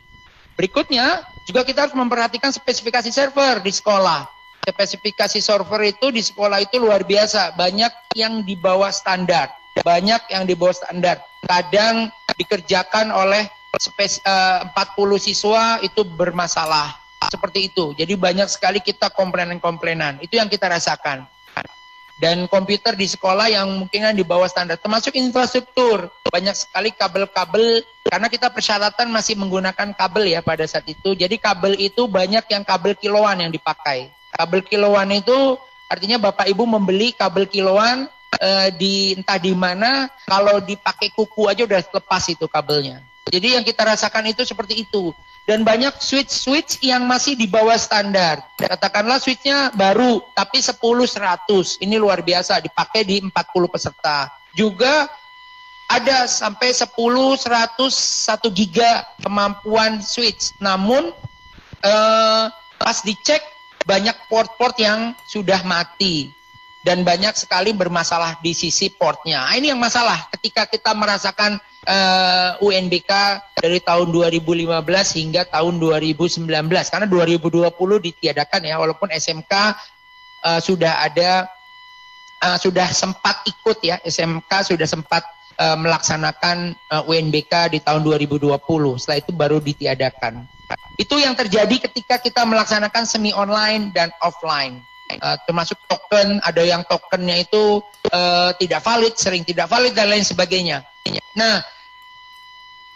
Speaker 4: Berikutnya juga kita harus memperhatikan spesifikasi server di sekolah. Spesifikasi server itu di sekolah itu luar biasa. Banyak yang di bawah standar. Kadang dikerjakan oleh 40 siswa itu bermasalah. Seperti itu. Jadi banyak sekali kita komplainan. Itu yang kita rasakan. Dan komputer di sekolah yang mungkin di bawah standar, termasuk infrastruktur. Banyak sekali kabel-kabel, karena kita persyaratan masih menggunakan kabel ya pada saat itu. Jadi kabel itu banyak yang kabel kiloan yang dipakai. Kabel kiloan itu artinya Bapak Ibu membeli kabel kiloan entah di mana, kalau dipakai kuku aja udah lepas itu kabelnya. Jadi yang kita rasakan itu seperti itu. Dan banyak switch yang masih di bawah standar. Katakanlah switchnya baru, tapi 10-100. Ini luar biasa, dipakai di 40 peserta. Juga ada sampai 10-100 1 giga kemampuan switch. Namun pas dicek banyak port-port yang sudah mati. Dan banyak sekali bermasalah di sisi portnya. Nah, ini yang masalah ketika kita merasakan UNBK dari tahun 2015 hingga tahun 2019. Karena 2020 ditiadakan ya, walaupun SMK sudah sempat ikut ya, SMK sudah sempat melaksanakan UNBK di tahun 2020. Setelah itu baru ditiadakan. Itu yang terjadi ketika kita melaksanakan semi online dan offline. Termasuk token, ada yang tokennya itu tidak valid, sering tidak valid dan lain sebagainya. Nah,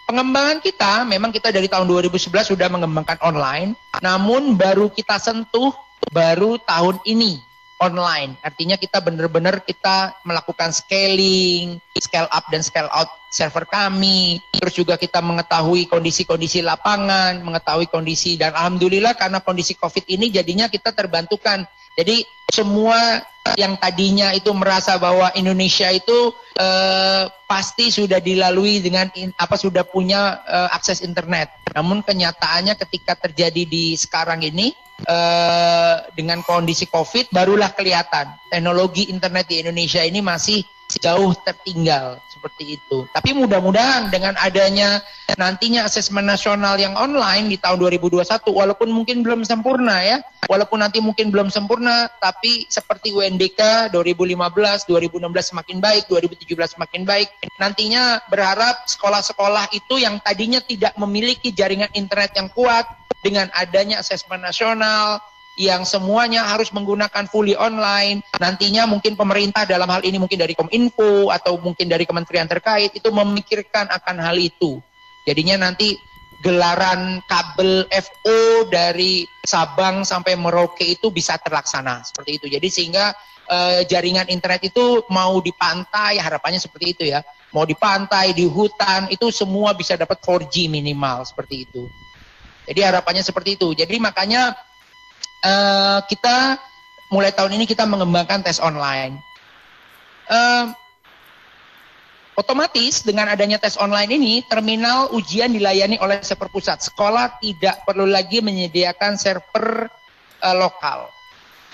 Speaker 4: pengembangan kita, memang kita dari tahun 2011 sudah mengembangkan online, namun baru kita sentuh baru tahun ini online. Artinya kita benar-benar kita melakukan scaling, scale up dan scale out server kami. Terus juga kita mengetahui kondisi-kondisi lapangan, mengetahui kondisi, dan alhamdulillah karena kondisi COVID ini jadinya kita terbantukan. Jadi semua yang tadinya itu merasa bahwa Indonesia itu pasti sudah dilalui dengan sudah punya akses internet. Namun kenyataannya ketika terjadi di sekarang ini dengan kondisi COVID barulah kelihatan teknologi internet di Indonesia ini masih jauh tertinggal seperti itu. Tapi mudah-mudahan dengan adanya nantinya asesmen nasional yang online di tahun 2021, walaupun mungkin belum sempurna ya, walaupun nanti mungkin belum sempurna, tapi seperti UNBK 2015, 2016 semakin baik, 2017 semakin baik. Nantinya berharap sekolah-sekolah itu yang tadinya tidak memiliki jaringan internet yang kuat, dengan adanya asesmen nasional yang semuanya harus menggunakan fully online, nantinya mungkin pemerintah dalam hal ini mungkin dari Kominfo atau mungkin dari kementerian terkait itu memikirkan akan hal itu. Jadinya nanti gelaran kabel FO dari Sabang sampai Merauke itu bisa terlaksana seperti itu. Jadi sehingga jaringan internet itu mau di pantai, harapannya seperti itu ya, mau di pantai, di hutan, itu semua bisa dapat 4G minimal seperti itu. Jadi harapannya seperti itu. Jadi makanya kita mulai tahun ini kita mengembangkan tes online. Otomatis dengan adanya tes online ini, terminal ujian dilayani oleh server pusat. Sekolah tidak perlu lagi menyediakan server lokal.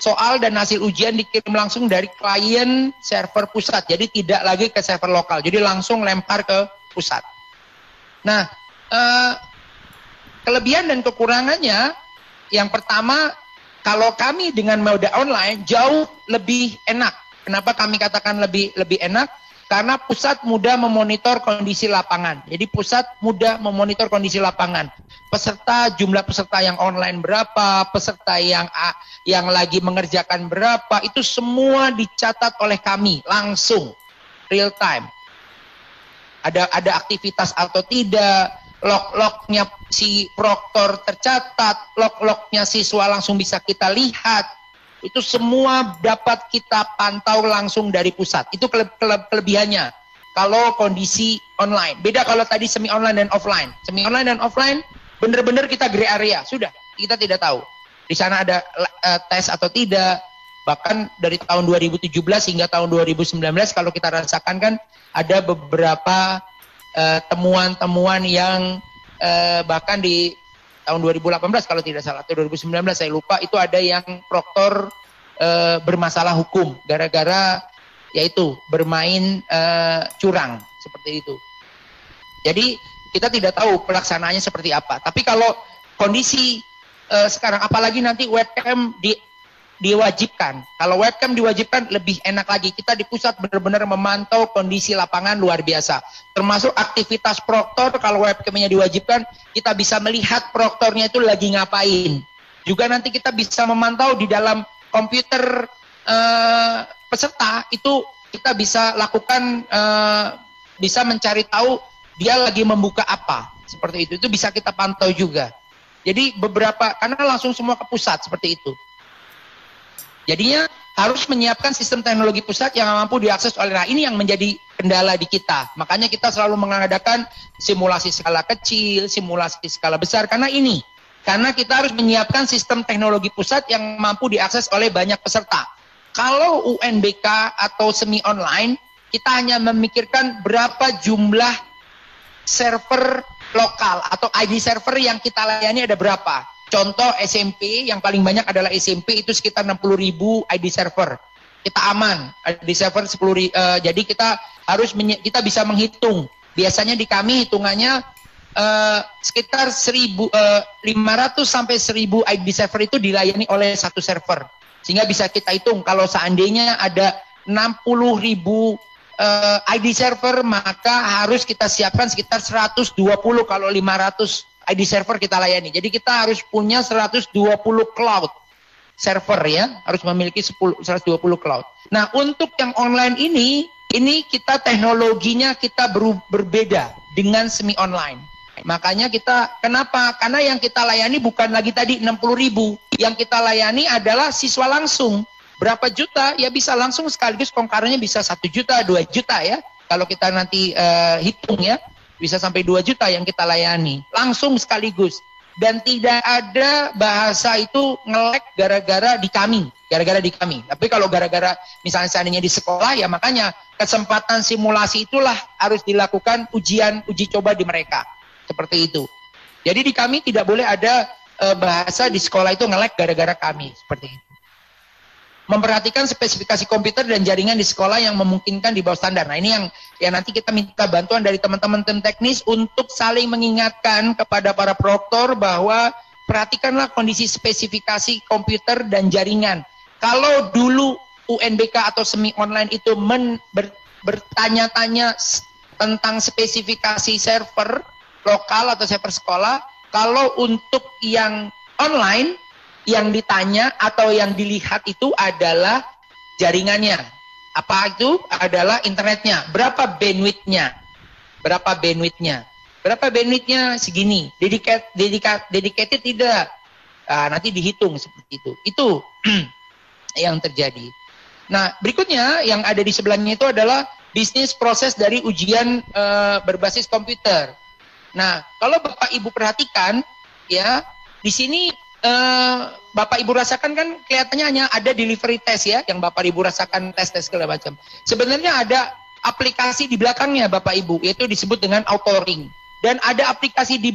Speaker 4: Soal dan hasil ujian dikirim langsung dari klien server pusat, jadi tidak lagi ke server lokal, jadi langsung lempar ke pusat. Nah, kelebihan dan kekurangannya, yang pertama, kalau kami dengan mode online jauh lebih enak. Kenapa kami katakan lebih enak? Karena pusat mudah memonitor kondisi lapangan. Jadi pusat mudah memonitor kondisi lapangan. Jumlah peserta yang online berapa, peserta yang lagi mengerjakan berapa, itu semua dicatat oleh kami langsung, real time. Ada aktivitas atau tidak, log-lognya si proktor tercatat, log-lognya siswa langsung bisa kita lihat. Itu semua dapat kita pantau langsung dari pusat. Itu kelebihannya. Kalau kondisi online. Beda kalau tadi semi online dan offline. Semi online dan offline benar-benar kita gray area. Sudah, kita tidak tahu. Di sana ada tes atau tidak. Bahkan dari tahun 2017 hingga tahun 2019 kalau kita rasakan kan ada beberapa temuan-temuan yang bahkan di tahun 2018 kalau tidak salah, atau 2019 saya lupa, itu ada yang proktor bermasalah hukum gara-gara yaitu bermain curang seperti itu. Jadi kita tidak tahu pelaksanaannya seperti apa. Tapi kalau kondisi sekarang, apalagi nanti webcam diwajibkan. Kalau webcam diwajibkan lebih enak lagi. Kita di pusat benar-benar memantau kondisi lapangan luar biasa. Termasuk aktivitas proktor, kalau webcamnya diwajibkan, kita bisa melihat proktornya itu lagi ngapain. Juga nanti kita bisa memantau di dalam komputer peserta, itu kita bisa lakukan, bisa mencari tahu dia lagi membuka apa. Seperti itu bisa kita pantau juga. Jadi karena langsung semua ke pusat seperti itu. Jadinya harus menyiapkan sistem teknologi pusat yang mampu diakses oleh ini yang menjadi kendala di kita. Makanya kita selalu mengadakan simulasi skala kecil, simulasi skala besar karena kita harus menyiapkan sistem teknologi pusat yang mampu diakses oleh banyak peserta. Kalau UNBK atau semi online, kita hanya memikirkan berapa jumlah server lokal atau ID server yang kita layani ada berapa. Contoh SMP, yang paling banyak adalah SMP, itu sekitar 60.000 ID server. Kita aman, ID server 10.000. Jadi kita bisa menghitung. Biasanya di kami hitungannya sekitar 500 sampai 1.000 ID server itu dilayani oleh satu server. Sehingga bisa kita hitung kalau seandainya ada 60.000 ID server, maka harus kita siapkan sekitar 120 kalau 500 ID server kita layani. Jadi kita harus punya 120 cloud server ya, harus memiliki 120 cloud. Nah, untuk yang online ini kita teknologinya kita berbeda dengan semi online. Makanya kenapa? Karena yang kita layani bukan lagi tadi 60.000. Yang kita layani adalah siswa langsung. Berapa juta? Ya bisa langsung sekaligus kongkarannya bisa 1 juta, 2 juta ya. Kalau kita nanti hitung ya. Bisa sampai 2 juta yang kita layani. Langsung sekaligus. Dan tidak ada bahasa itu nge-lag gara-gara di kami. Tapi kalau gara-gara misalnya seandainya di sekolah, ya makanya kesempatan simulasi itulah harus dilakukan uji coba di mereka. Seperti itu. Jadi di kami tidak boleh ada bahasa di sekolah itu nge-lag gara-gara kami. Seperti itu. Memperhatikan spesifikasi komputer dan jaringan di sekolah yang memungkinkan di bawah standar. Nah ini yang nanti kita minta bantuan dari teman-teman tim teknis untuk saling mengingatkan kepada para proktor bahwa perhatikanlah kondisi spesifikasi komputer dan jaringan. Kalau dulu UNBK atau semi online itu bertanya-tanya tentang spesifikasi server lokal atau server sekolah, kalau untuk yang online yang ditanya atau yang dilihat itu adalah jaringannya. Apa itu? Adalah internetnya. Berapa bandwidth-nya? Segini. Dedicated tidak. Nah, nanti dihitung seperti itu. Itu yang terjadi. Nah, berikutnya yang ada di sebelahnya itu adalah bisnis proses dari ujian berbasis komputer. Nah, kalau Bapak Ibu perhatikan ya, di sini Bapak Ibu rasakan kan kelihatannya hanya ada delivery test ya, yang Bapak Ibu rasakan tes segala macam. Sebenarnya ada aplikasi di belakangnya Bapak Ibu, yaitu disebut dengan authoring. Dan ada aplikasi di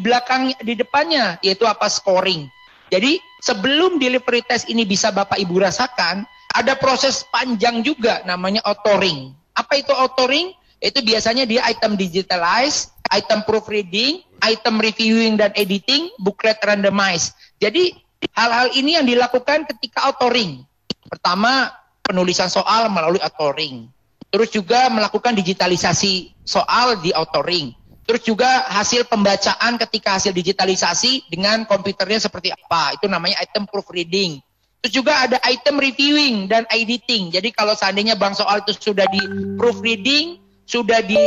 Speaker 4: depannya, yaitu apa? Scoring. Jadi sebelum delivery test ini bisa Bapak Ibu rasakan, ada proses panjang juga namanya authoring. Apa itu authoring? Itu biasanya dia item digitalize, item proofreading, item reviewing dan editing, booklet randomize. Jadi hal-hal ini yang dilakukan ketika authoring. Pertama, penulisan soal melalui authoring. Terus juga melakukan digitalisasi soal di authoring. Terus juga hasil pembacaan ketika hasil digitalisasi dengan komputernya seperti apa. Itu namanya item proofreading. Terus juga ada item reviewing dan editing. Jadi kalau seandainya bank soal itu sudah di proofreading, sudah di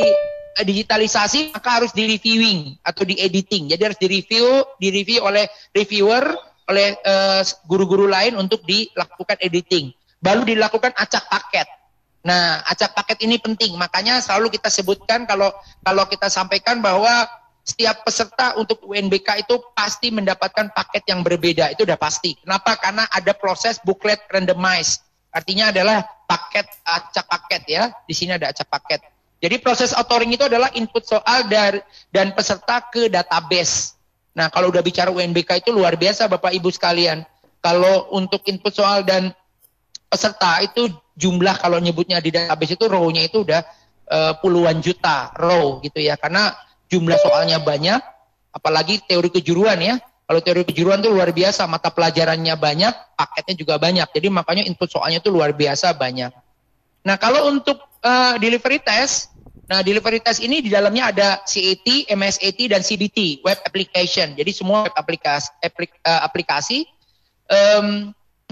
Speaker 4: digitalisasi, maka harus di reviewing atau di editing. Jadi harus direview oleh reviewer, oleh guru-guru lain untuk dilakukan editing. Baru dilakukan acak paket. Nah, acak paket ini penting. Makanya selalu kita sebutkan kalau kita sampaikan bahwa setiap peserta untuk UNBK itu pasti mendapatkan paket yang berbeda. Itu udah pasti. Kenapa? Karena ada proses booklet randomize. Artinya adalah paket acak paket ya. Di sini ada acak paket. Jadi proses authoring itu adalah input soal dan peserta ke database. Nah, kalau udah bicara UNBK itu luar biasa Bapak Ibu sekalian. Kalau untuk input soal dan peserta itu jumlah kalau nyebutnya di database itu row-nya itu udah puluhan juta row gitu ya. Karena jumlah soalnya banyak, apalagi teori kejuruan ya. Kalau teori kejuruan itu luar biasa, mata pelajarannya banyak, paketnya juga banyak. Jadi makanya input soalnya itu luar biasa banyak. Nah, kalau untuk delivery test, nah delivery test ini di dalamnya ada CAT, MSAT, dan CBT, web application. Jadi semua web aplikasi.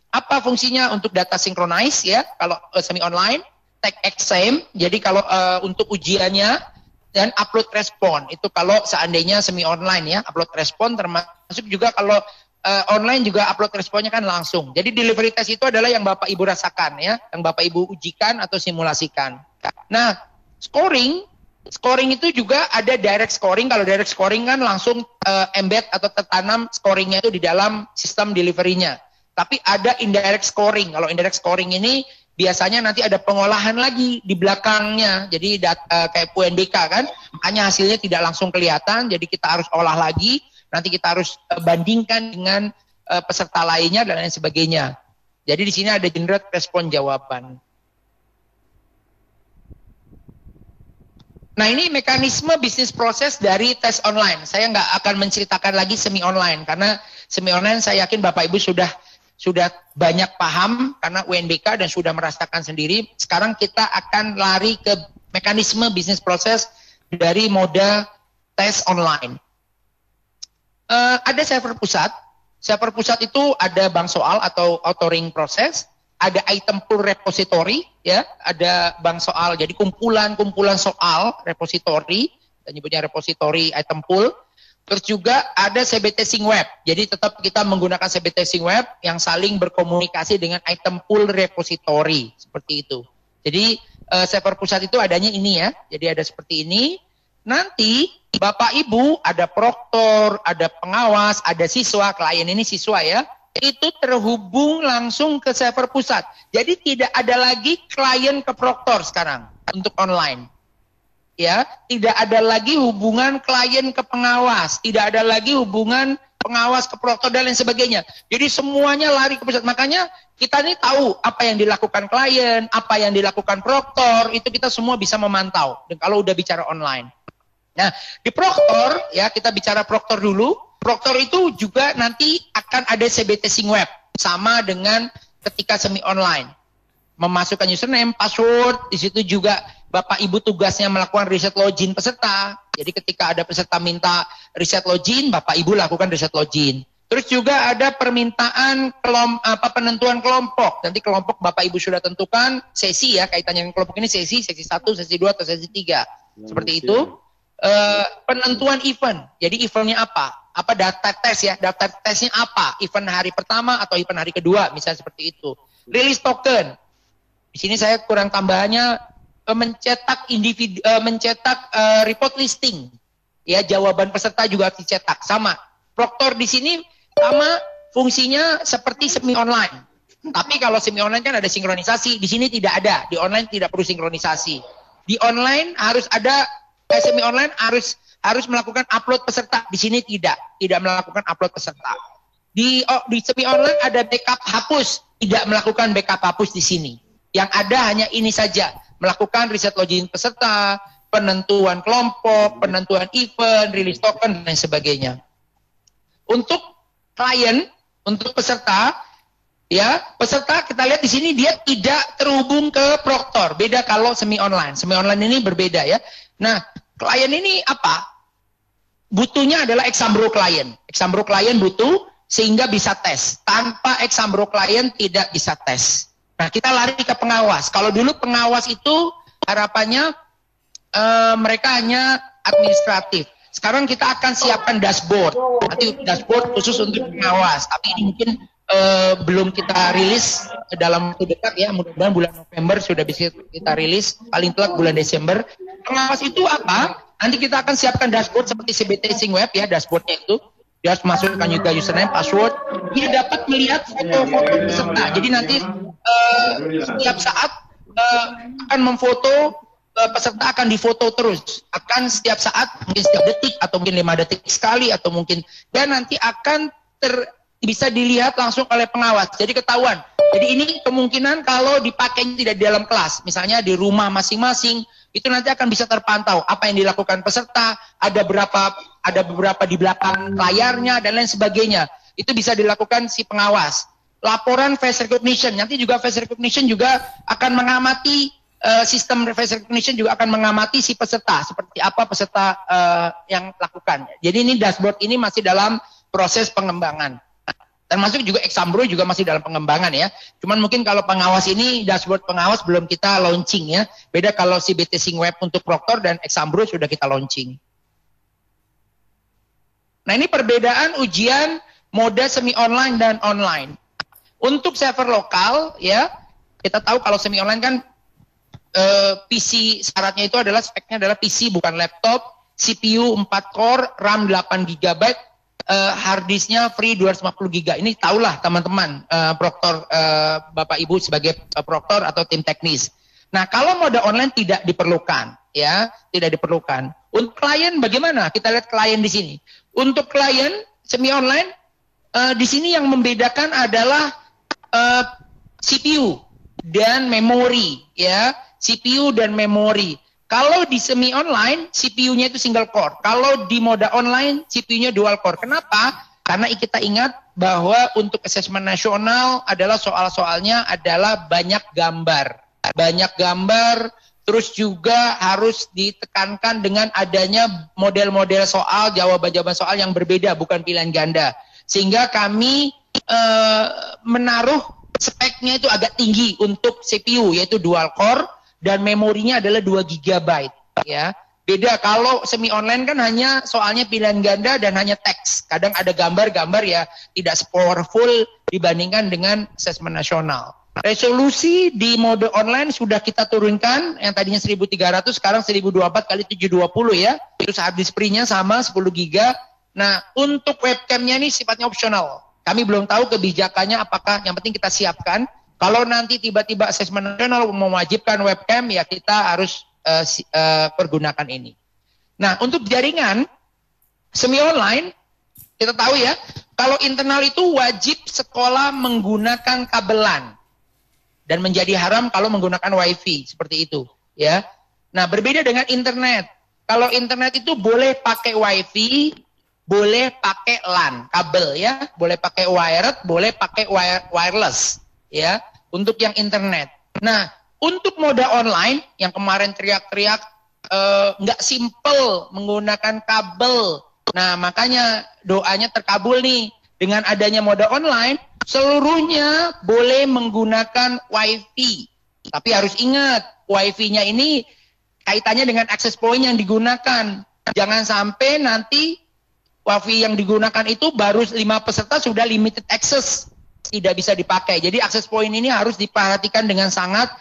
Speaker 4: Apa fungsinya? Untuk data synchronize ya, kalau semi online, take exam. Jadi kalau untuk ujiannya, dan upload respon. Itu kalau seandainya semi online ya, upload respon, termasuk juga kalau online juga upload responnya kan langsung. Jadi delivery test itu adalah yang Bapak Ibu rasakan ya, yang Bapak Ibu ujikan atau simulasikan. Nah, scoring itu juga ada direct scoring. Kalau direct scoring kan langsung embed atau tertanam scoringnya itu di dalam sistem delivery-nya. Tapi ada indirect scoring. Kalau indirect scoring ini biasanya nanti ada pengolahan lagi di belakangnya. Jadi kayak UNBK kan, makanya hasilnya tidak langsung kelihatan. Jadi kita harus olah lagi. Nanti kita harus bandingkan dengan peserta lainnya dan lain sebagainya. Jadi di sini ada generate respon jawaban. Nah, ini mekanisme bisnis proses dari tes online. Saya nggak akan menceritakan lagi semi online karena semi online saya yakin Bapak Ibu sudah banyak paham karena UNBK dan sudah merasakan sendiri. Sekarang kita akan lari ke mekanisme bisnis proses dari moda tes online. Ada server pusat. Server pusat itu ada bank soal atau authoring proses, ada item pool repository, ya, ada bank soal. Jadi kumpulan soal repository, kita nyebutnya repository item pool. Terus juga ada CBT Sync Web. Jadi tetap kita menggunakan CBT Sync Web yang saling berkomunikasi dengan item pool repository seperti itu. Jadi server pusat itu adanya ini ya. Jadi ada seperti ini. Nanti Bapak Ibu ada proktor, ada pengawas, ada siswa, klien ini siswa ya, itu terhubung langsung ke server pusat. Jadi tidak ada lagi klien ke proktor sekarang untuk online. Ya, tidak ada lagi hubungan klien ke pengawas, tidak ada lagi hubungan pengawas ke proktor dan lain sebagainya. Jadi semuanya lari ke pusat. Makanya kita ini tahu apa yang dilakukan klien, apa yang dilakukan proktor, itu kita semua bisa memantau. Dan kalau udah bicara online. Nah, di proktor, ya kita bicara proktor dulu. Proktor itu juga nanti akan ada CBT Sync Web. Sama dengan ketika semi online. Memasukkan username, password, di situ juga Bapak Ibu tugasnya melakukan reset login peserta. Jadi ketika ada peserta minta reset login, Bapak Ibu lakukan reset login. Terus juga ada permintaan penentuan kelompok. Nanti kelompok Bapak Ibu sudah tentukan sesi ya, kaitannya dengan kelompok ini sesi 1, sesi 2, atau sesi 3. Seperti itu. Penentuan event. Jadi eventnya apa? Apa data tes ya? Data tesnya apa? Event hari pertama atau event hari kedua, misalnya seperti itu. Release token. Di sini saya kurang tambahannya mencetak report listing. Ya, jawaban peserta juga harus dicetak. Sama. Proktor di sini sama fungsinya seperti semi online. Tapi kalau semi online kan ada sinkronisasi. Di sini tidak ada. Di online tidak perlu sinkronisasi. Di online harus ada semi online harus melakukan upload peserta. Di sini tidak melakukan upload peserta. Di semi online ada backup hapus, tidak melakukan backup hapus di sini. Yang ada hanya ini saja, melakukan riset login peserta, penentuan kelompok, penentuan event, rilis token, dan sebagainya. Untuk klien, untuk peserta, ya peserta kita lihat di sini dia tidak terhubung ke Proctor. Beda kalau semi online. Semi online ini berbeda ya. Nah, klien ini apa? Butuhnya adalah Exambro klien. Exambro klien butuh sehingga bisa tes. Tanpa Exambro klien tidak bisa tes. Nah, kita lari ke pengawas. Kalau dulu pengawas itu harapannya mereka hanya administratif. Sekarang kita akan siapkan dashboard. Nanti dashboard khusus untuk pengawas. Tapi ini mungkin belum kita rilis dalam waktu dekat ya. Mudah-mudahan bulan November sudah bisa kita rilis. Paling telat bulan Desember. Pengawas itu apa? Nanti kita akan siapkan dashboard seperti CBT Sing Web ya. Dashboardnya itu. Dia harus masukkan juga username, password. Dia dapat melihat foto-foto peserta. Jadi nanti setiap saat akan memfoto peserta akan difoto terus, akan setiap saat, mungkin setiap detik atau mungkin 5 detik sekali atau mungkin dan nanti akan bisa dilihat langsung oleh pengawas. Jadi ketahuan. Jadi ini kemungkinan kalau dipakai tidak di dalam kelas, misalnya di rumah masing-masing, itu nanti akan bisa terpantau apa yang dilakukan peserta, ada beberapa di belakang layarnya dan lain sebagainya. Itu bisa dilakukan si pengawas. Laporan face recognition, nanti juga face recognition juga akan mengamati sistem face recognition juga akan mengamati si peserta, seperti apa peserta yang lakukan. Jadi ini dashboard ini masih dalam proses pengembangan. Termasuk juga Exambro juga masih dalam pengembangan ya. Cuman mungkin kalau pengawas ini, dashboard pengawas belum kita launching ya. Beda kalau CBT Sing Web untuk Proctor dan Exambro sudah kita launching. Nah ini perbedaan ujian mode semi online dan online. Untuk server lokal ya, kita tahu kalau semi online kan PC syaratnya itu adalah speknya adalah PC bukan laptop, CPU 4 core, RAM 8 GB, harddisknya free 250 GB. Ini tahulah teman-teman Proctor, Bapak Ibu sebagai Proctor atau tim teknis. Nah kalau mode online tidak diperlukan, ya tidak diperlukan. Untuk klien bagaimana? Kita lihat klien di sini. Untuk klien semi online di sini yang membedakan adalah CPU dan memori, ya. CPU dan memori. Kalau di semi online, CPU-nya itu single core. Kalau di mode online, CPU-nya dual core. Kenapa? Karena kita ingat bahwa untuk asesmen nasional adalah soal-soalnya adalah banyak gambar. Banyak gambar, terus juga harus ditekankan dengan adanya model-model soal, jawaban-jawaban soal yang berbeda, bukan pilihan ganda. Sehingga kami menaruh speknya itu agak tinggi untuk CPU, yaitu dual core, dan memorinya adalah 2 GB ya. Beda kalau semi online kan hanya soalnya pilihan ganda dan hanya teks. Kadang ada gambar-gambar ya tidak powerful dibandingkan dengan asesmen nasional. Resolusi di mode online sudah kita turunkan, yang tadinya 1300 sekarang 1024 x 720 ya. Terus hard disk free-nya sama 10 GB. Nah, untuk webcamnya ini sifatnya opsional. Kami belum tahu kebijakannya apakah, yang penting kita siapkan. Kalau nanti tiba-tiba asesmen nasional mewajibkan webcam, ya kita harus pergunakan ini. Nah, untuk jaringan semi online, kita tahu ya, kalau internal itu wajib sekolah menggunakan kabelan dan menjadi haram kalau menggunakan wifi seperti itu, ya. Nah, berbeda dengan internet. Kalau internet itu boleh pakai wifi, boleh pakai LAN, kabel ya, boleh pakai wired, boleh pakai wireless. Ya, untuk yang internet. Nah, untuk mode online yang kemarin teriak-teriak nggak simple menggunakan kabel. Nah, makanya doanya terkabul nih. Dengan adanya mode online, seluruhnya boleh menggunakan wifi. Tapi harus ingat, wifi-nya ini kaitannya dengan access point yang digunakan. Jangan sampai nanti wifi yang digunakan itu baru 5 peserta sudah limited access. Tidak bisa dipakai. Jadi akses point ini harus diperhatikan dengan sangat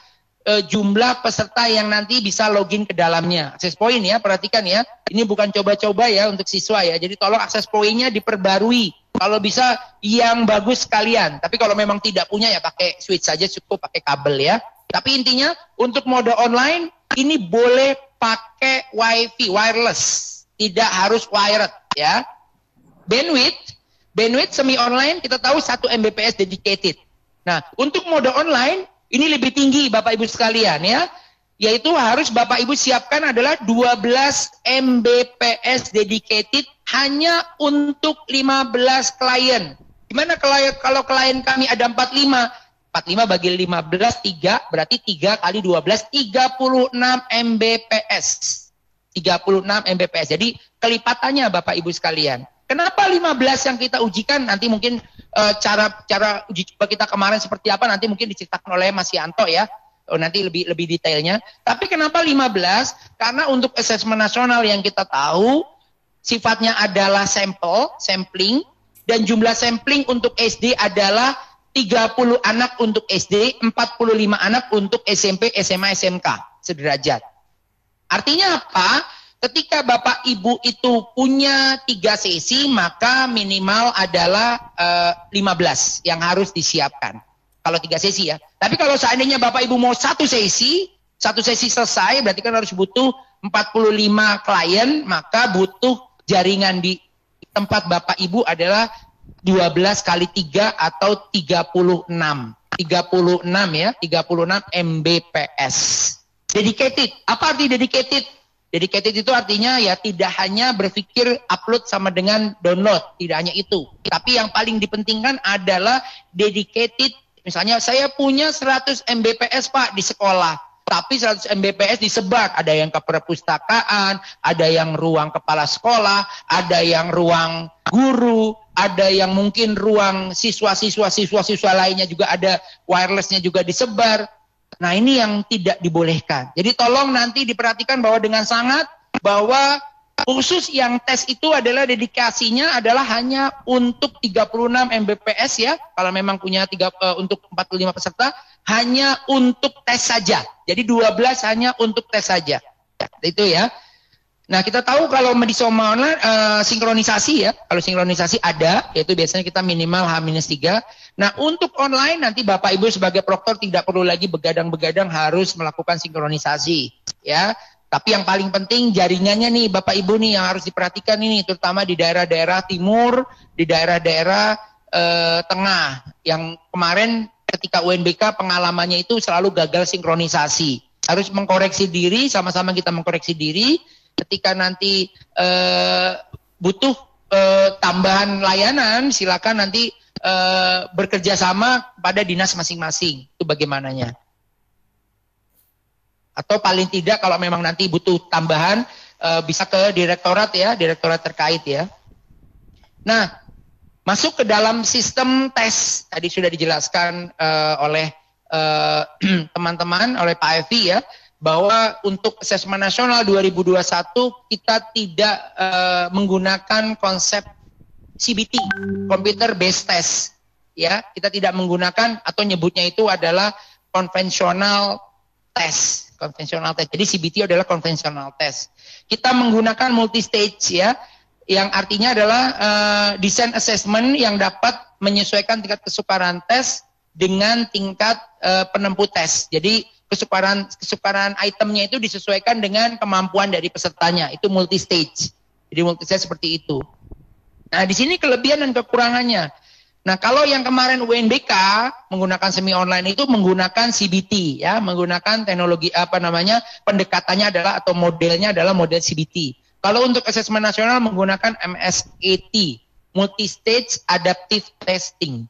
Speaker 4: jumlah peserta yang nanti bisa login ke dalamnya. Akses point ya, perhatikan ya. Ini bukan coba-coba ya untuk siswa ya. Jadi tolong akses point-nya diperbarui. Kalau bisa yang bagus sekalian. Tapi kalau memang tidak punya ya pakai switch saja cukup, pakai kabel ya. Tapi intinya untuk mode online ini boleh pakai wifi, wireless. Tidak harus wired ya. Bandwidth Bandwidth semi online kita tahu 1 Mbps dedicated. Nah, untuk mode online ini lebih tinggi Bapak Ibu sekalian ya. Yaitu harus Bapak Ibu siapkan adalah 12 Mbps dedicated hanya untuk 15 klien. Gimana kalau klien kami ada 45? 45 bagi 15, 3, berarti 3 kali 12, 36 Mbps. 36 Mbps. Jadi kelipatannya Bapak Ibu sekalian. Kenapa 15 yang kita ujikan? Nanti mungkin cara uji coba kita kemarin seperti apa nanti mungkin diceritakan oleh Mas Yanto ya. Nanti lebih detailnya. Tapi kenapa 15? Karena untuk asesmen nasional yang kita tahu sifatnya adalah sampling, dan jumlah sampling untuk SD adalah 30 anak untuk SD, 45 anak untuk SMP, SMA, SMK, sederajat. Artinya apa? Ketika Bapak Ibu itu punya 3 sesi, maka minimal adalah 15 yang harus disiapkan. Kalau 3 sesi ya. Tapi kalau seandainya Bapak Ibu mau 1 sesi selesai, berarti kan harus butuh 45 klien, maka butuh jaringan di tempat Bapak Ibu adalah 12 kali 3 atau 36. 36 ya, 36 Mbps. Dedicated. Apa arti dedicated? Dedicated itu artinya ya tidak hanya berpikir upload sama dengan download, tidak hanya itu. Tapi yang paling dipentingkan adalah dedicated. Misalnya saya punya 100 Mbps Pak di sekolah, tapi 100 Mbps disebar. Ada yang ke perpustakaan, ada yang ruang kepala sekolah, ada yang ruang guru, ada yang mungkin ruang siswa lainnya juga ada wirelessnya juga disebar. Nah ini yang tidak dibolehkan. Jadi tolong nanti diperhatikan bahwa dengan sangat bahwa khusus yang tes itu adalah dedikasinya adalah hanya untuk 36 Mbps ya. Kalau memang punya untuk 45 peserta hanya untuk tes saja. Jadi 12 hanya untuk tes saja. Itu ya. Nah kita tahu kalau di Soma online sinkronisasi ya. Kalau sinkronisasi ada, yaitu biasanya kita minimal H-3. Nah untuk online nanti Bapak Ibu sebagai proktor tidak perlu lagi begadang-begadang harus melakukan sinkronisasi ya. Tapi yang paling penting jaringannya nih Bapak Ibu nih yang harus diperhatikan ini, terutama di daerah-daerah timur, di daerah-daerah tengah. Yang kemarin ketika UNBK pengalamannya itu selalu gagal sinkronisasi. Harus mengkoreksi diri, sama-sama kita mengkoreksi diri. Ketika nanti butuh tambahan layanan, silakan nanti bekerja sama pada dinas masing-masing. Itu bagaimananya. Atau paling tidak kalau memang nanti butuh tambahan bisa ke direktorat ya, direktorat terkait ya. Nah, masuk ke dalam sistem tes tadi sudah dijelaskan oleh teman-teman, oleh Pak Evi ya, bahwa untuk asesmen nasional 2021 kita tidak menggunakan konsep CBT, computer based test ya. Kita tidak menggunakan atau nyebutnya itu adalah konvensional test. Konvensional test. Jadi CBT adalah konvensional test. Kita menggunakan multi-stage ya, yang artinya adalah design assessment yang dapat menyesuaikan tingkat kesukaran tes dengan tingkat penempuh tes. Jadi kesukaran itemnya itu disesuaikan dengan kemampuan dari pesertanya. Itu multi-stage. Jadi multi-stage seperti itu. Nah, di sini kelebihan dan kekurangannya. Nah, kalau yang kemarin UNBK menggunakan semi online itu menggunakan CBT ya, menggunakan teknologi pendekatannya adalah atau modelnya adalah model CBT. Kalau untuk asesmen nasional menggunakan MSAT, multi stage adaptive testing.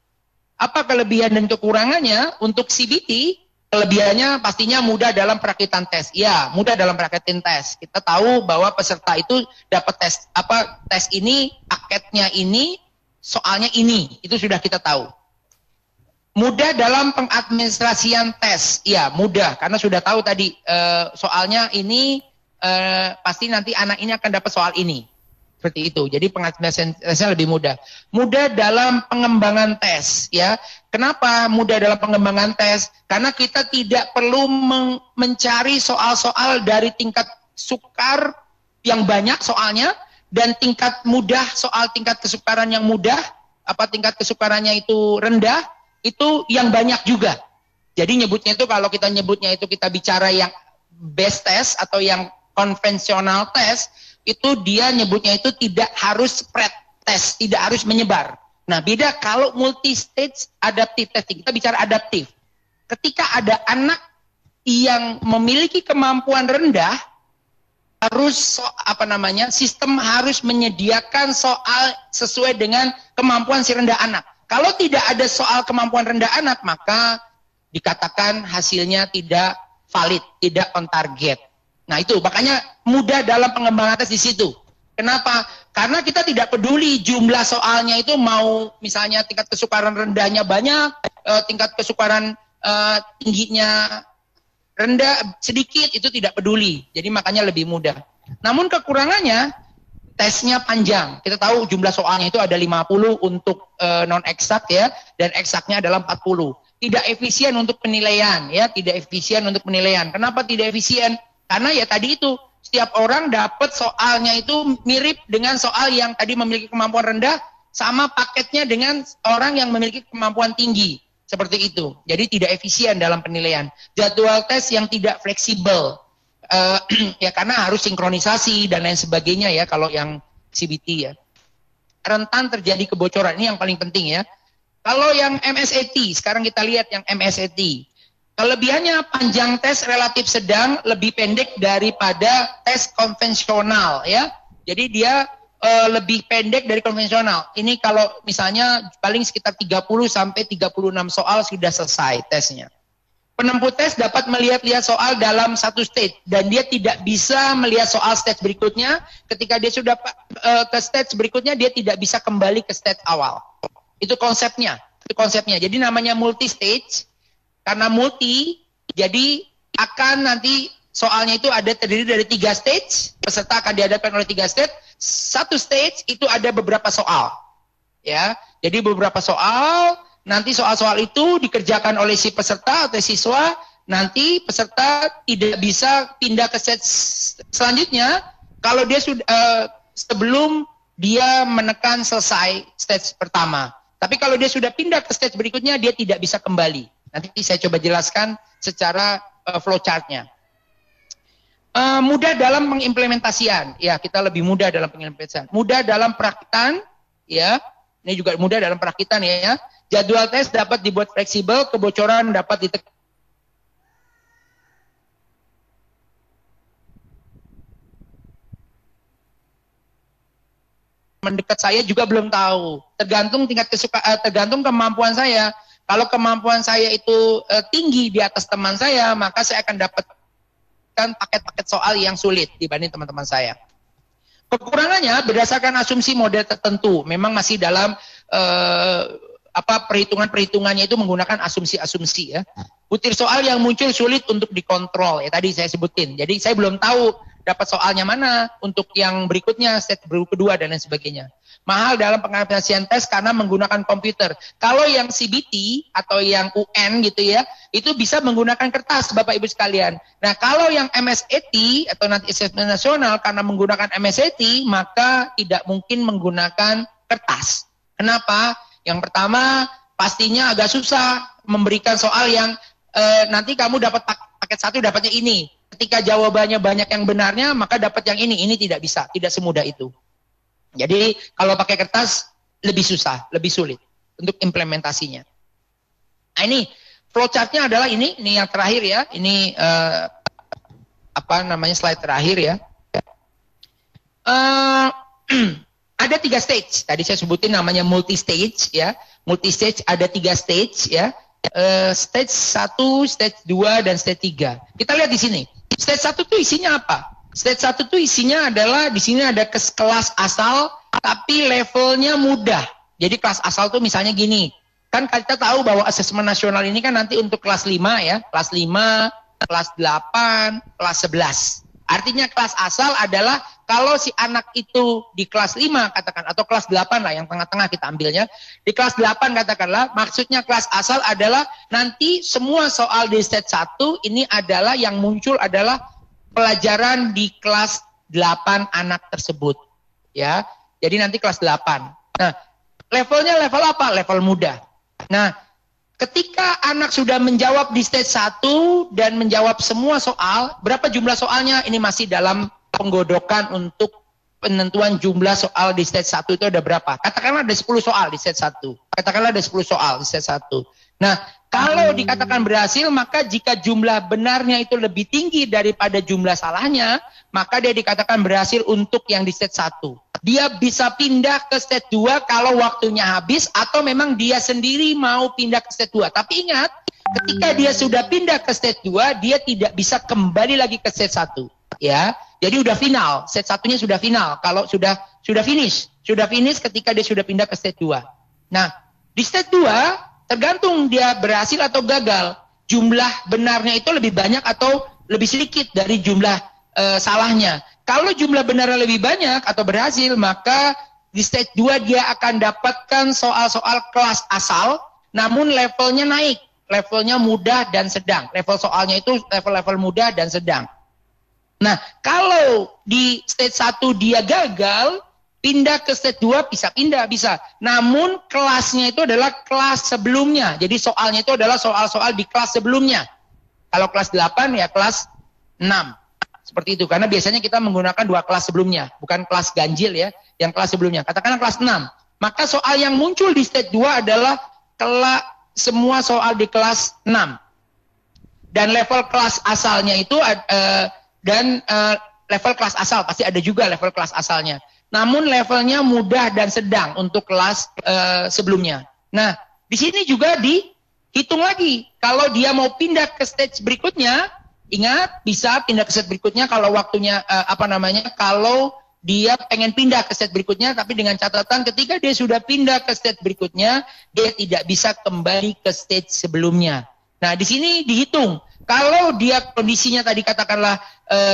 Speaker 4: Apa kelebihan dan kekurangannya? Untuk CBT, kelebihannya pastinya mudah dalam perakitan tes. Ya, mudah dalam perakitan tes. Kita tahu bahwa peserta itu dapat tes ini, paketnya ini, soalnya ini, itu sudah kita tahu. Mudah dalam pengadministrasian tes, ya mudah, karena sudah tahu tadi soalnya ini pasti nanti anak ini akan dapat soal ini, seperti itu. Jadi pengadministrasian tesnya lebih mudah. Mudah dalam pengembangan tes, ya. Kenapa mudah dalam pengembangan tes? Karena kita tidak perlu mencari soal-soal dari tingkat sukar yang banyak soalnya, dan tingkat mudah, soal tingkat kesukaran yang mudah, tingkat kesukarannya itu rendah, itu yang banyak juga. Jadi nyebutnya itu, kalau kita nyebutnya itu kita bicara yang best test atau yang konvensional test, itu dia nyebutnya itu tidak harus spread test, tidak harus menyebar. Nah, beda kalau multi-stage adaptive testing. Kita bicara adaptif. Ketika ada anak yang memiliki kemampuan rendah, harus sistem harus menyediakan soal sesuai dengan kemampuan si rendah anak. Kalau tidak ada soal kemampuan rendah anak, maka dikatakan hasilnya tidak valid, tidak on target. Nah, itu makanya mudah dalam pengembangan tes di situ. Kenapa? Karena kita tidak peduli jumlah soalnya itu mau misalnya tingkat kesukaran rendahnya banyak, tingkat kesukaran tingginya rendah sedikit, itu tidak peduli. Jadi makanya lebih mudah. Namun kekurangannya tesnya panjang. Kita tahu jumlah soalnya itu ada 50 untuk non eksak ya, dan eksaknya adalah 40. Tidak efisien untuk penilaian ya, tidak efisien untuk penilaian. Kenapa tidak efisien? Karena ya tadi itu setiap orang dapat soalnya itu mirip dengan soal yang tadi memiliki kemampuan rendah, sama paketnya dengan orang yang memiliki kemampuan tinggi. Seperti itu. Jadi tidak efisien dalam penilaian. Jadwal tes yang tidak fleksibel. Ya karena harus sinkronisasi dan lain sebagainya ya kalau yang CBT ya. Rentan terjadi kebocoran. Ini yang paling penting ya. Kalau yang MSAT, sekarang kita lihat yang MSAT. Kelebihannya panjang tes relatif sedang, lebih pendek daripada tes konvensional ya. Jadi dia lebih pendek dari konvensional. Ini kalau misalnya paling sekitar 30 sampai 36 soal sudah selesai tesnya. Penempuh tes dapat melihat-lihat soal dalam satu stage dan dia tidak bisa melihat soal stage berikutnya. Ketika dia sudah ke stage berikutnya, dia tidak bisa kembali ke stage awal. Itu konsepnya. Jadi namanya multi stage. Karena multi, jadi akan nanti soalnya itu ada terdiri dari 3 stage, peserta akan dihadapkan oleh 3 stage. Satu stage itu ada beberapa soal, ya. Jadi beberapa soal, nanti soal-soal itu dikerjakan oleh si peserta atau siswa. Nanti peserta tidak bisa pindah ke stage selanjutnya kalau dia sudah sebelum dia menekan selesai stage pertama. Tapi kalau dia sudah pindah ke stage berikutnya, dia tidak bisa kembali. Nanti saya coba jelaskan secara flowchart-nya. Mudah dalam pengimplementasian, ya kita lebih mudah dalam pengimplementasian. Mudah dalam perakitan, ya ini juga mudah dalam perakitan ya. Jadwal tes dapat dibuat fleksibel, kebocoran dapat ditekan. Mendekat saya juga belum tahu. Tergantung tingkat tergantung kemampuan saya. Kalau kemampuan saya itu tinggi di atas teman saya, maka saya akan dapatkan paket-paket soal yang sulit dibanding teman-teman saya. Kekurangannya berdasarkan asumsi model tertentu, memang masih dalam perhitungan-perhitungannya itu menggunakan asumsi-asumsi ya. Butir soal yang muncul sulit untuk dikontrol ya, tadi saya sebutin. Jadi saya belum tahu dapat soalnya mana untuk yang berikutnya, set kedua dan lain sebagainya. Mahal dalam pengadaptasian tes karena menggunakan komputer. Kalau yang CBT atau yang UN gitu ya, itu bisa menggunakan kertas Bapak Ibu sekalian. Nah kalau yang MSAT atau nanti assessment nasional karena menggunakan MSAT, maka tidak mungkin menggunakan kertas. Kenapa? Yang pertama pastinya agak susah memberikan soal yang nanti kamu dapat paket 1 dapatnya ini. Ketika jawabannya banyak yang benarnya, maka dapat yang ini. Ini tidak bisa, tidak semudah itu. Jadi kalau pakai kertas lebih susah, lebih sulit untuk implementasinya. Nah ini flowchart-nya adalah ini yang terakhir ya. Ini slide terakhir ya. Ada 3 stage. Tadi saya sebutin namanya multi stage ya. Multi stage ada 3 stage ya. Stage 1, stage 2 dan stage 3. Kita lihat di sini. Stage 1 itu isinya apa? Stage 1 itu isinya adalah di sini ada kelas asal tapi levelnya mudah. Jadi kelas asal tuh misalnya gini. Kan kita tahu bahwa asesmen nasional ini kan nanti untuk kelas 5 ya, kelas 5, kelas 8, kelas 11. Artinya kelas asal adalah kalau si anak itu di kelas 5 katakan atau kelas 8 lah yang tengah-tengah kita ambilnya. Di kelas 8 katakanlah maksudnya kelas asal adalah nanti semua soal di stage 1 ini adalah yang muncul adalah pelajaran di kelas 8 anak tersebut. Ya. Jadi nanti kelas 8. Nah, levelnya level apa? Level mudah. Nah, ketika anak sudah menjawab di stage 1 dan menjawab semua soal, berapa jumlah soalnya? Ini masih dalam penggodokan untuk penentuan jumlah soal di stage 1 itu ada berapa. Katakanlah ada 10 soal di stage 1. Katakanlah ada 10 soal di stage 1. Nah, kalau dikatakan berhasil, maka jika jumlah benarnya itu lebih tinggi daripada jumlah salahnya, maka dia dikatakan berhasil untuk yang di stage 1. Dia bisa pindah ke stage 2 kalau waktunya habis, atau memang dia sendiri mau pindah ke stage 2. Tapi ingat, ketika dia sudah pindah ke stage 2, dia tidak bisa kembali lagi ke stage 1. Ya, jadi udah final, stage 1-nya sudah final. Kalau sudah finish ketika dia sudah pindah ke stage 2. Nah, di stage 2 tergantung dia berhasil atau gagal. Jumlah benarnya itu lebih banyak atau lebih sedikit dari jumlah salahnya. Kalau jumlah benarnya lebih banyak atau berhasil, maka di stage 2 dia akan dapatkan soal-soal kelas asal, namun levelnya naik. Levelnya mudah dan sedang. Level soalnya itu level-level mudah dan sedang. Nah, kalau di stage 1 dia gagal, pindah ke stage 2 bisa. Namun kelasnya itu adalah kelas sebelumnya. Jadi soalnya itu adalah soal-soal di kelas sebelumnya. Kalau kelas 8 ya kelas 6. Seperti itu. Karena biasanya kita menggunakan 2 kelas sebelumnya. Bukan kelas ganjil ya. Yang kelas sebelumnya. Katakanlah kelas 6. Maka soal yang muncul di stage 2 adalah semua soal di kelas 6. Dan level kelas asalnya itu level kelas asal. Pasti ada juga level kelas asalnya. Namun levelnya mudah dan sedang untuk kelas sebelumnya. Nah, di sini juga dihitung lagi. Kalau dia mau pindah ke stage berikutnya, ingat bisa pindah ke stage berikutnya kalau waktunya kalau dia pengen pindah ke stage berikutnya, tapi dengan catatan ketika dia sudah pindah ke stage berikutnya, dia tidak bisa kembali ke stage sebelumnya. Nah, di sini dihitung. Kalau dia kondisinya tadi katakanlah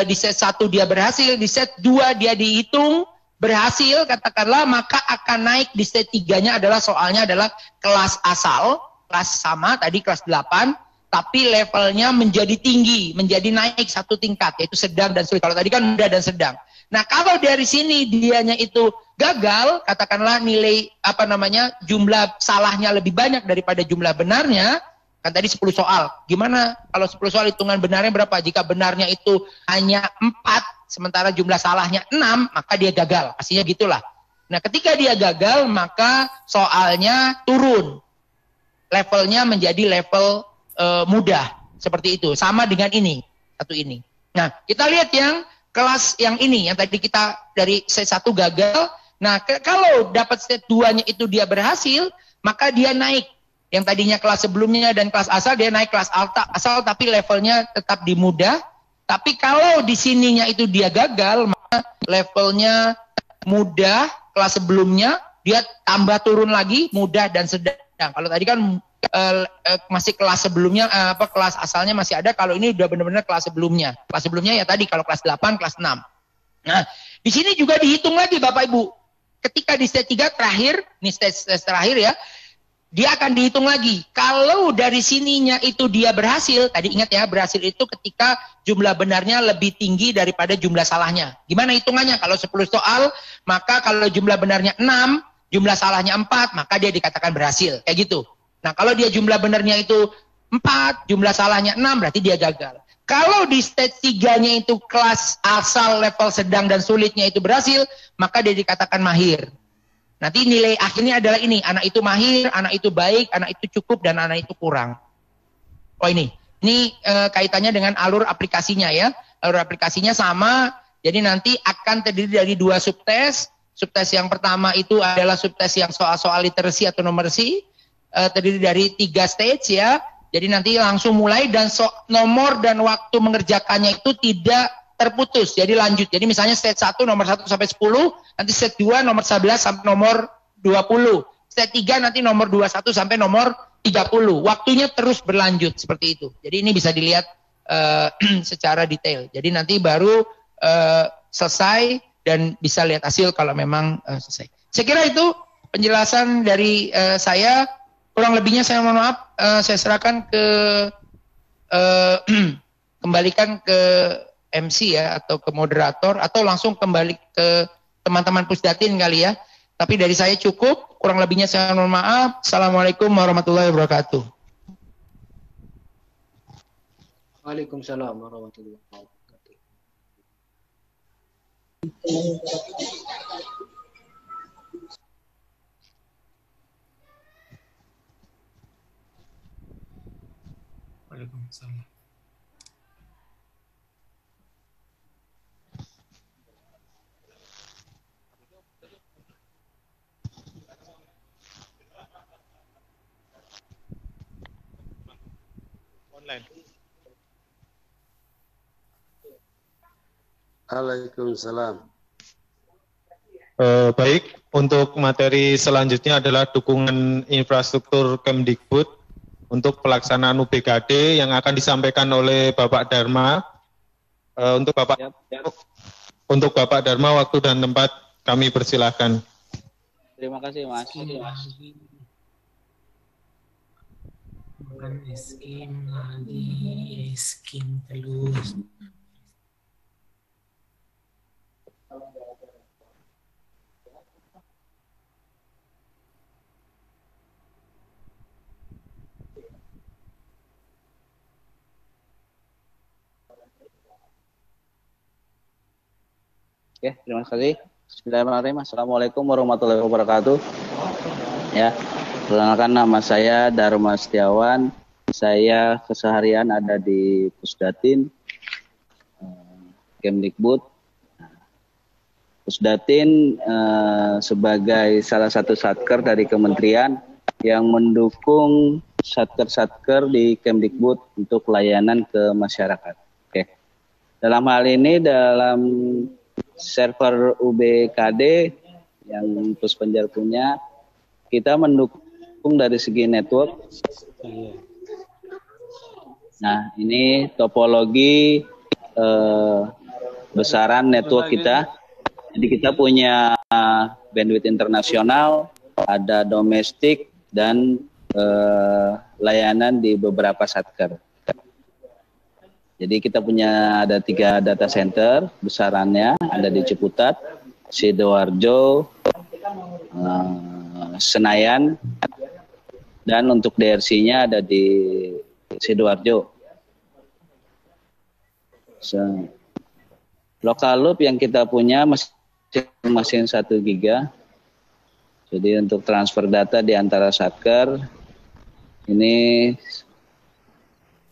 Speaker 4: di stage 1 dia berhasil, di stage 2 dia dihitung berhasil katakanlah, maka akan naik di stage 3-nya adalah soalnya adalah kelas asal, kelas sama tadi kelas 8, tapi levelnya menjadi tinggi, menjadi naik 1 tingkat, yaitu sedang dan sulit. Kalau tadi kan mudah dan sedang. Nah, kalau dari sini dianya itu gagal, katakanlah nilai jumlah salahnya lebih banyak daripada jumlah benarnya, kan tadi 10 soal. Gimana kalau 10 soal hitungan benarnya berapa? Jika benarnya itu hanya 4, sementara jumlah salahnya 6, maka dia gagal. Pastinya gitulah. Nah, ketika dia gagal, maka soalnya turun. Levelnya menjadi level mudah. Seperti itu. Sama dengan ini. Satu ini. Nah, kita lihat yang kelas yang ini. Yang tadi kita dari stage 1 gagal. Nah, kalau dapat stage 2-nya itu dia berhasil, maka dia naik. Yang tadinya kelas sebelumnya dan kelas asal, dia naik kelas asal, tapi levelnya tetap di mudah. Tapi kalau di sininya itu dia gagal, maka levelnya mudah, kelas sebelumnya, dia tambah turun lagi, mudah dan sedang. Kalau tadi kan masih kelas sebelumnya, kelas asalnya masih ada, kalau ini udah benar-benar kelas sebelumnya. Kelas sebelumnya ya tadi, kalau kelas 8, kelas 6. Nah, di sini juga dihitung lagi Bapak Ibu. Ketika di stage 3 terakhir, ini stage terakhir ya, dia akan dihitung lagi. Kalau dari sininya itu dia berhasil, tadi ingat ya, berhasil itu ketika jumlah benarnya lebih tinggi daripada jumlah salahnya. Gimana hitungannya? Kalau 10 soal, maka kalau jumlah benarnya 6, jumlah salahnya 4, maka dia dikatakan berhasil. Kayak gitu. Nah, kalau dia jumlah benarnya itu 4, jumlah salahnya 6, berarti dia gagal. Kalau di stage 3-nya itu kelas asal, level sedang dan sulitnya itu berhasil, maka dia dikatakan mahir. Nanti nilai akhirnya adalah ini, anak itu mahir, anak itu baik, anak itu cukup, dan anak itu kurang. Oh ini kaitannya dengan alur aplikasinya ya. Alur aplikasinya sama, jadi nanti akan terdiri dari 2 subtes. Subtes yang pertama itu adalah subtes yang soal-soal literasi atau numerasi, terdiri dari 3 stage ya. Jadi nanti langsung mulai dan nomor dan waktu mengerjakannya itu tidak terputus, jadi lanjut. Jadi misalnya stage 1 nomor 1 sampai 10, nanti stage 2 nomor 11 sampai nomor 20. Stage 3 nanti nomor 21 sampai nomor 30. Waktunya terus berlanjut seperti itu. Jadi ini bisa dilihat secara detail. Jadi nanti baru selesai dan bisa lihat hasil kalau memang selesai. Saya kira itu penjelasan dari saya. Kurang lebihnya saya mohon maaf, saya serahkan ke kembalikan ke MC ya, atau ke moderator, atau langsung kembali ke teman-teman Pusdatin kali ya. Tapi dari saya cukup, kurang lebihnya saya mohon maaf. Assalamualaikum warahmatullahi wabarakatuh.
Speaker 3: Waalaikumsalam warahmatullahi wabarakatuh. Waalaikumsalam.
Speaker 2: Online.
Speaker 5: Waalaikumsalam.
Speaker 2: Baik, untuk materi selanjutnya adalah dukungan infrastruktur Kemdikbud untuk pelaksanaan UBKD yang akan disampaikan oleh Bapak Dharma. Untuk Bapak Dharma, waktu dan tempat kami persilahkan.
Speaker 1: Terima kasih, Mas.
Speaker 3: Bukan skim lagi, skim terus.
Speaker 1: Oke, terima kasih. Bismillahirrahmanirrahim. Assalamualaikum warahmatullahi wabarakatuh. Ya, perkenalkan nama saya Dharma Setiawan. Saya keseharian ada di Pusdatin, Kemdikbud. Pusdatin sebagai salah satu satker dari kementerian yang mendukung satker-satker di Kemdikbud untuk layanan ke masyarakat. Oke. Dalam hal ini dalam server UBKD yang Puspenjar punya, kita mendukung dari segi network. Nah, ini topologi besaran network kita. Jadi kita punya bandwidth internasional, ada domestik, dan layanan di beberapa satker. Jadi kita punya ada 3 data center besarannya, ada di Ciputat, Sidoarjo, Senayan, dan untuk DRC-nya ada di Sidoarjo. Local loop yang kita punya masing-masing 1 giga. Jadi untuk transfer data di antara satker, ini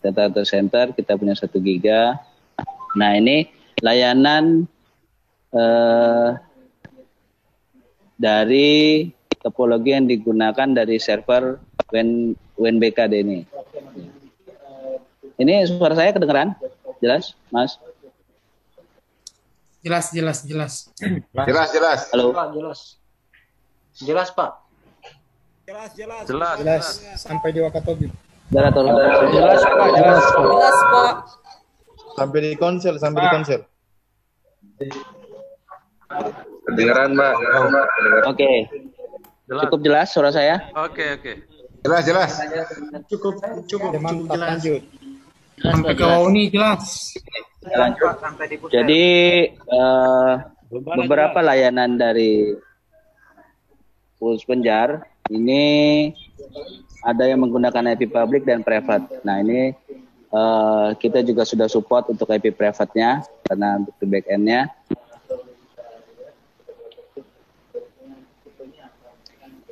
Speaker 1: data center kita punya 1 giga. Nah, ini layanan dari topologi yang digunakan dari server WNBKD ini. Ini suara saya kedengeran? Jelas, Mas?
Speaker 3: Jelas.
Speaker 5: Jelas.
Speaker 1: Halo.
Speaker 6: Jelas, Pak.
Speaker 5: Jelas.
Speaker 2: Sampai di Wakatobi.
Speaker 6: Jelas, Pak.
Speaker 2: Sampai di konsel.
Speaker 5: Kedengeran, Mbak.
Speaker 1: Oke. Cukup jelas suara saya?
Speaker 5: Oke. Jelas.
Speaker 6: Cukup
Speaker 2: Mantap, lanjut.
Speaker 3: Sampai ke Wauni jelas.
Speaker 1: Lanjut. Jadi beberapa layanan dari Puspenjar ini ada yang menggunakan IP public dan private. Nah, ini kita juga sudah support untuk IP private-nya karena untuk di back-end-nya.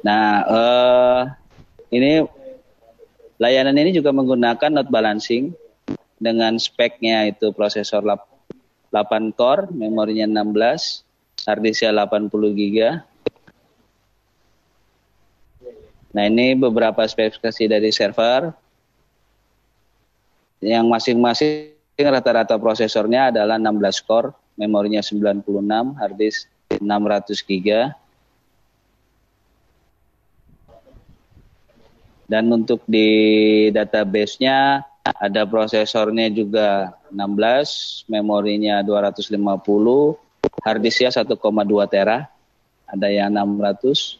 Speaker 1: Nah, ini layanan ini juga menggunakan load balancing dengan speknya itu prosesor 8 core, memorinya 16, harddisknya 80 GB. Nah, ini beberapa spesifikasi dari server yang masing-masing rata-rata prosesornya adalah 16 core, memorinya 96, harddisk 600 GB. Dan untuk di database-nya ada prosesornya juga 16, memorinya 250, harddisknya 1,2 tera, ada yang 600.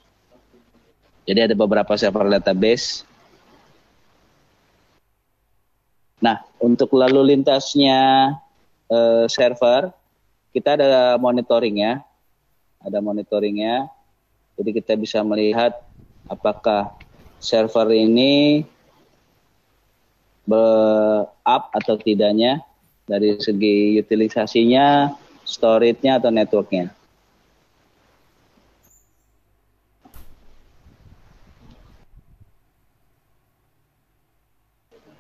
Speaker 1: Jadi ada beberapa server database. Nah, untuk lalu lintasnya server, kita ada monitoringnya. Jadi kita bisa melihat apakah server ini up atau tidaknya dari segi utilisasinya
Speaker 7: storage-nya atau network-nya.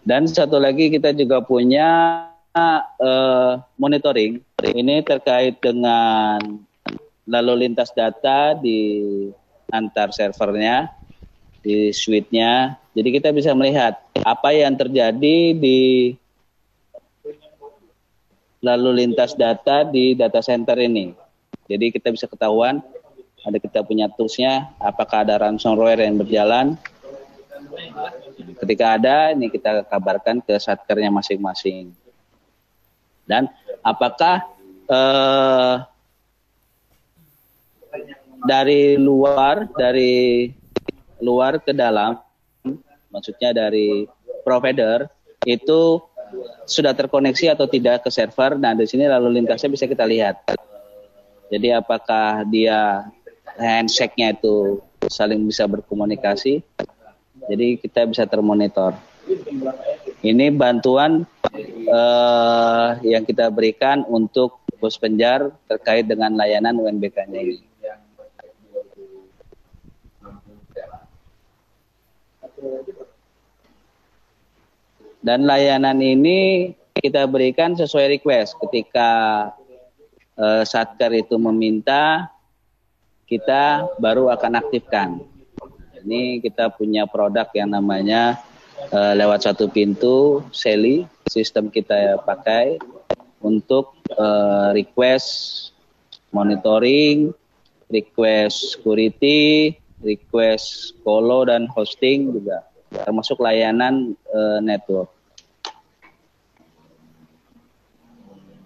Speaker 7: Dan satu lagi kita juga punya monitoring. Ini terkait dengan lalu lintas data di antar servernya, di suite-nya. Jadi kita bisa melihat apa yang terjadi di lalu lintas data di data center ini. Jadi kita bisa ketahuan, kita punya tools-nya, apakah ada ransomware yang berjalan. Ketika ada, ini kita kabarkan ke satkernya masing-masing. Dan apakah dari luar ke dalam, maksudnya dari provider itu sudah terkoneksi atau tidak ke server. Nah, di sini lalu lintasnya bisa kita lihat. Jadi apakah dia handshake-nya itu saling bisa berkomunikasi. Jadi kita bisa termonitor. Ini bantuan yang kita berikan untuk Pos Penjar terkait dengan layanan UNBK-nya ini. Dan layanan ini kita berikan sesuai request. Ketika satker itu meminta, kita baru akan aktifkan. Ini kita punya produk yang namanya lewat satu pintu, Seli, sistem kita pakai untuk request monitoring, request security, request colo dan hosting juga, termasuk layanan network.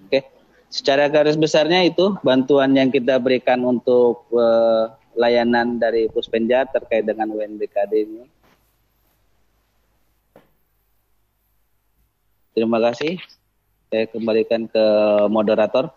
Speaker 7: Oke, secara garis besarnya itu bantuan yang kita berikan untuk layanan dari Pos Penjar terkait dengan UNBKD ini. Terima kasih. Saya kembalikan ke moderator.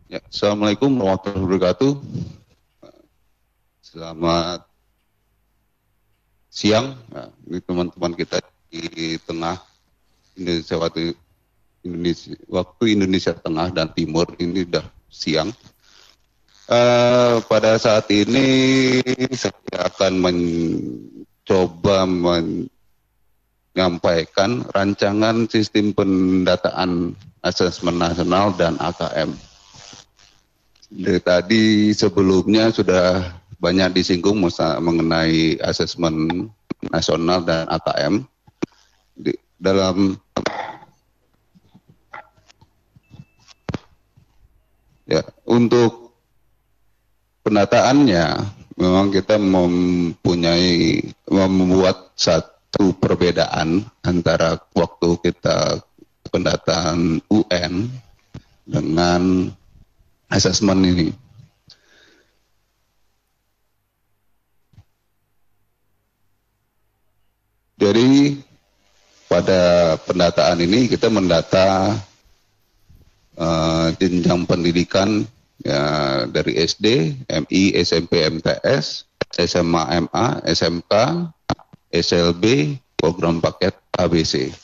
Speaker 8: Ya, Assalamualaikum warahmatullahi wabarakatuh. Selamat siang, nah, ini teman-teman kita di tengah Indonesia, waktu Indonesia Tengah dan Timur, ini sudah siang. Pada saat ini saya akan mencoba menyampaikan rancangan sistem pendataan asesmen nasional dan AKM. Dari tadi sebelumnya sudah banyak disinggung mengenai asesmen nasional dan AKM. Dalam ya, untuk pendataannya memang kita membuat satu perbedaan antara waktu kita pendataan UN dengan asesmen ini. Jadi pada pendataan ini kita mendata jenjang pendidikan ya, dari SD, MI, SMP, MTS, SMA, MA, SMK, SLB, program paket ABC.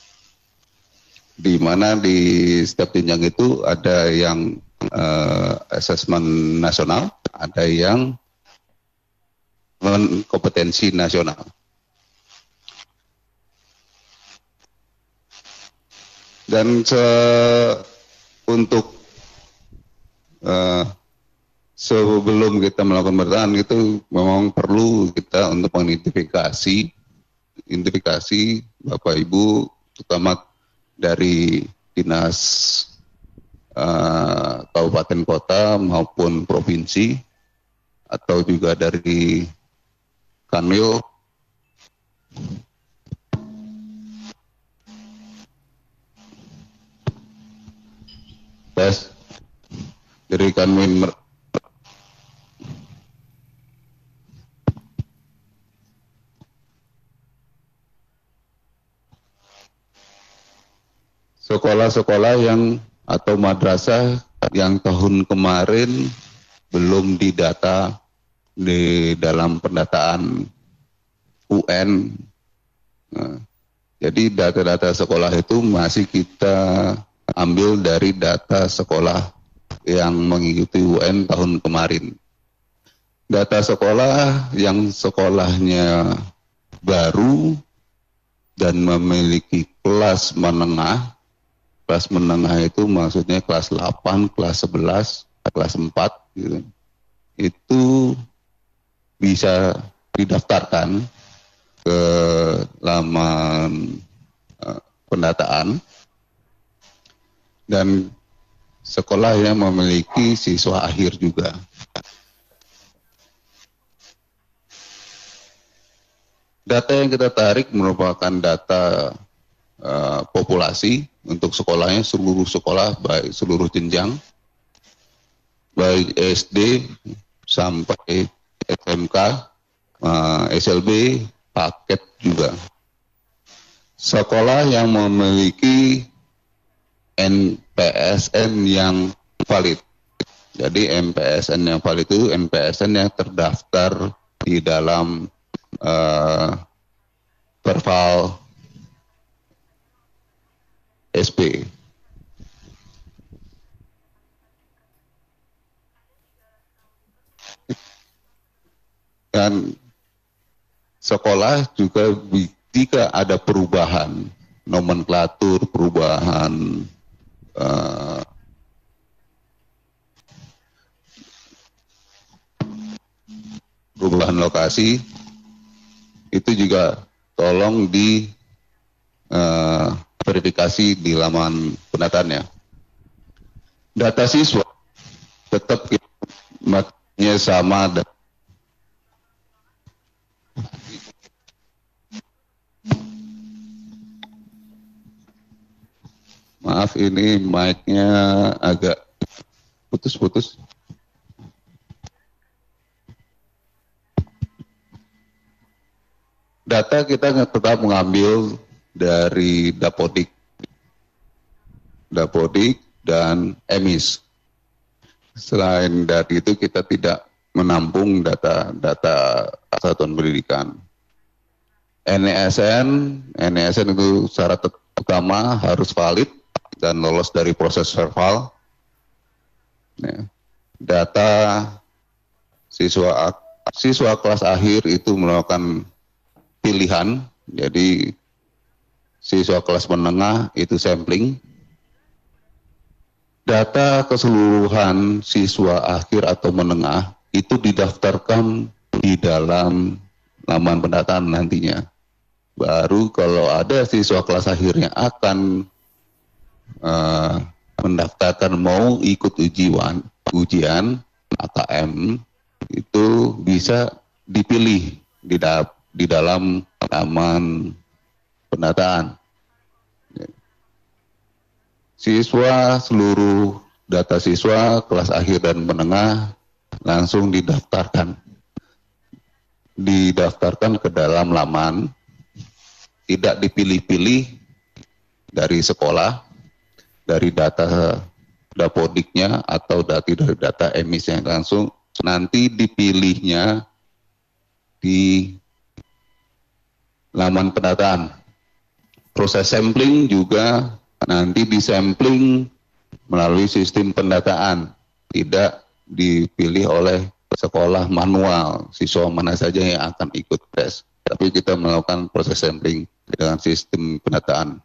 Speaker 8: Di mana di setiap jenjang itu ada yang asesmen nasional, ada yang kompetensi nasional. Dan untuk sebelum kita melakukan pendataan itu memang perlu kita untuk mengidentifikasi Bapak Ibu, terutama dari dinas kabupaten kota maupun provinsi atau juga dari Kanwil. Tes dari Kanwil sekolah-sekolah yang atau madrasah yang tahun kemarin belum didata di dalam pendataan UN. Nah, jadi data-data sekolah itu masih kita ambil dari data sekolah yang mengikuti UN tahun kemarin. Data sekolah yang sekolahnya baru dan memiliki kelas menengah. Kelas menengah itu maksudnya kelas 8, kelas 11, kelas 4 gitu. Itu bisa didaftarkan ke laman pendataan. Dan sekolah yang memiliki siswa akhir juga. Data yang kita tarik merupakan data populasi untuk sekolahnya, seluruh sekolah, baik seluruh jenjang, baik SD sampai SMK, SLB, paket juga. Sekolah yang memiliki NPSN yang valid. Jadi NPSN yang valid itu NPSN yang terdaftar di dalam Perval SP. Dan sekolah juga jika ada perubahan nomenklatur, perubahan lokasi, itu juga tolong di verifikasi di laman pendataannya. Data siswa tetap makanya sama. Maaf, ini mic-nya agak putus-putus. Data kita tetap mengambil dari Dapodik dan EMIS. Selain dari itu kita tidak menampung data satuan pendidikan. NESN itu syarat utama harus valid dan lolos dari proses verbal. Ya. Data siswa kelas akhir itu melakukan pilihan, jadi siswa kelas menengah itu sampling. Data keseluruhan siswa akhir atau menengah itu didaftarkan di dalam laman pendataan nantinya. Baru kalau ada siswa kelas akhirnya akan mendaftarkan mau ikut ujian AKM, itu bisa dipilih di dalam laman pendataan. Siswa, seluruh data siswa kelas akhir dan menengah langsung didaftarkan ke dalam laman, tidak dipilih-pilih dari sekolah, dari data dapodiknya atau dari data emisnya, langsung nanti dipilihnya di laman pendataan. Proses sampling juga nanti disampling melalui sistem pendataan, tidak dipilih oleh sekolah manual siswa mana saja yang akan ikut tes, tapi kita melakukan proses sampling dengan sistem pendataan.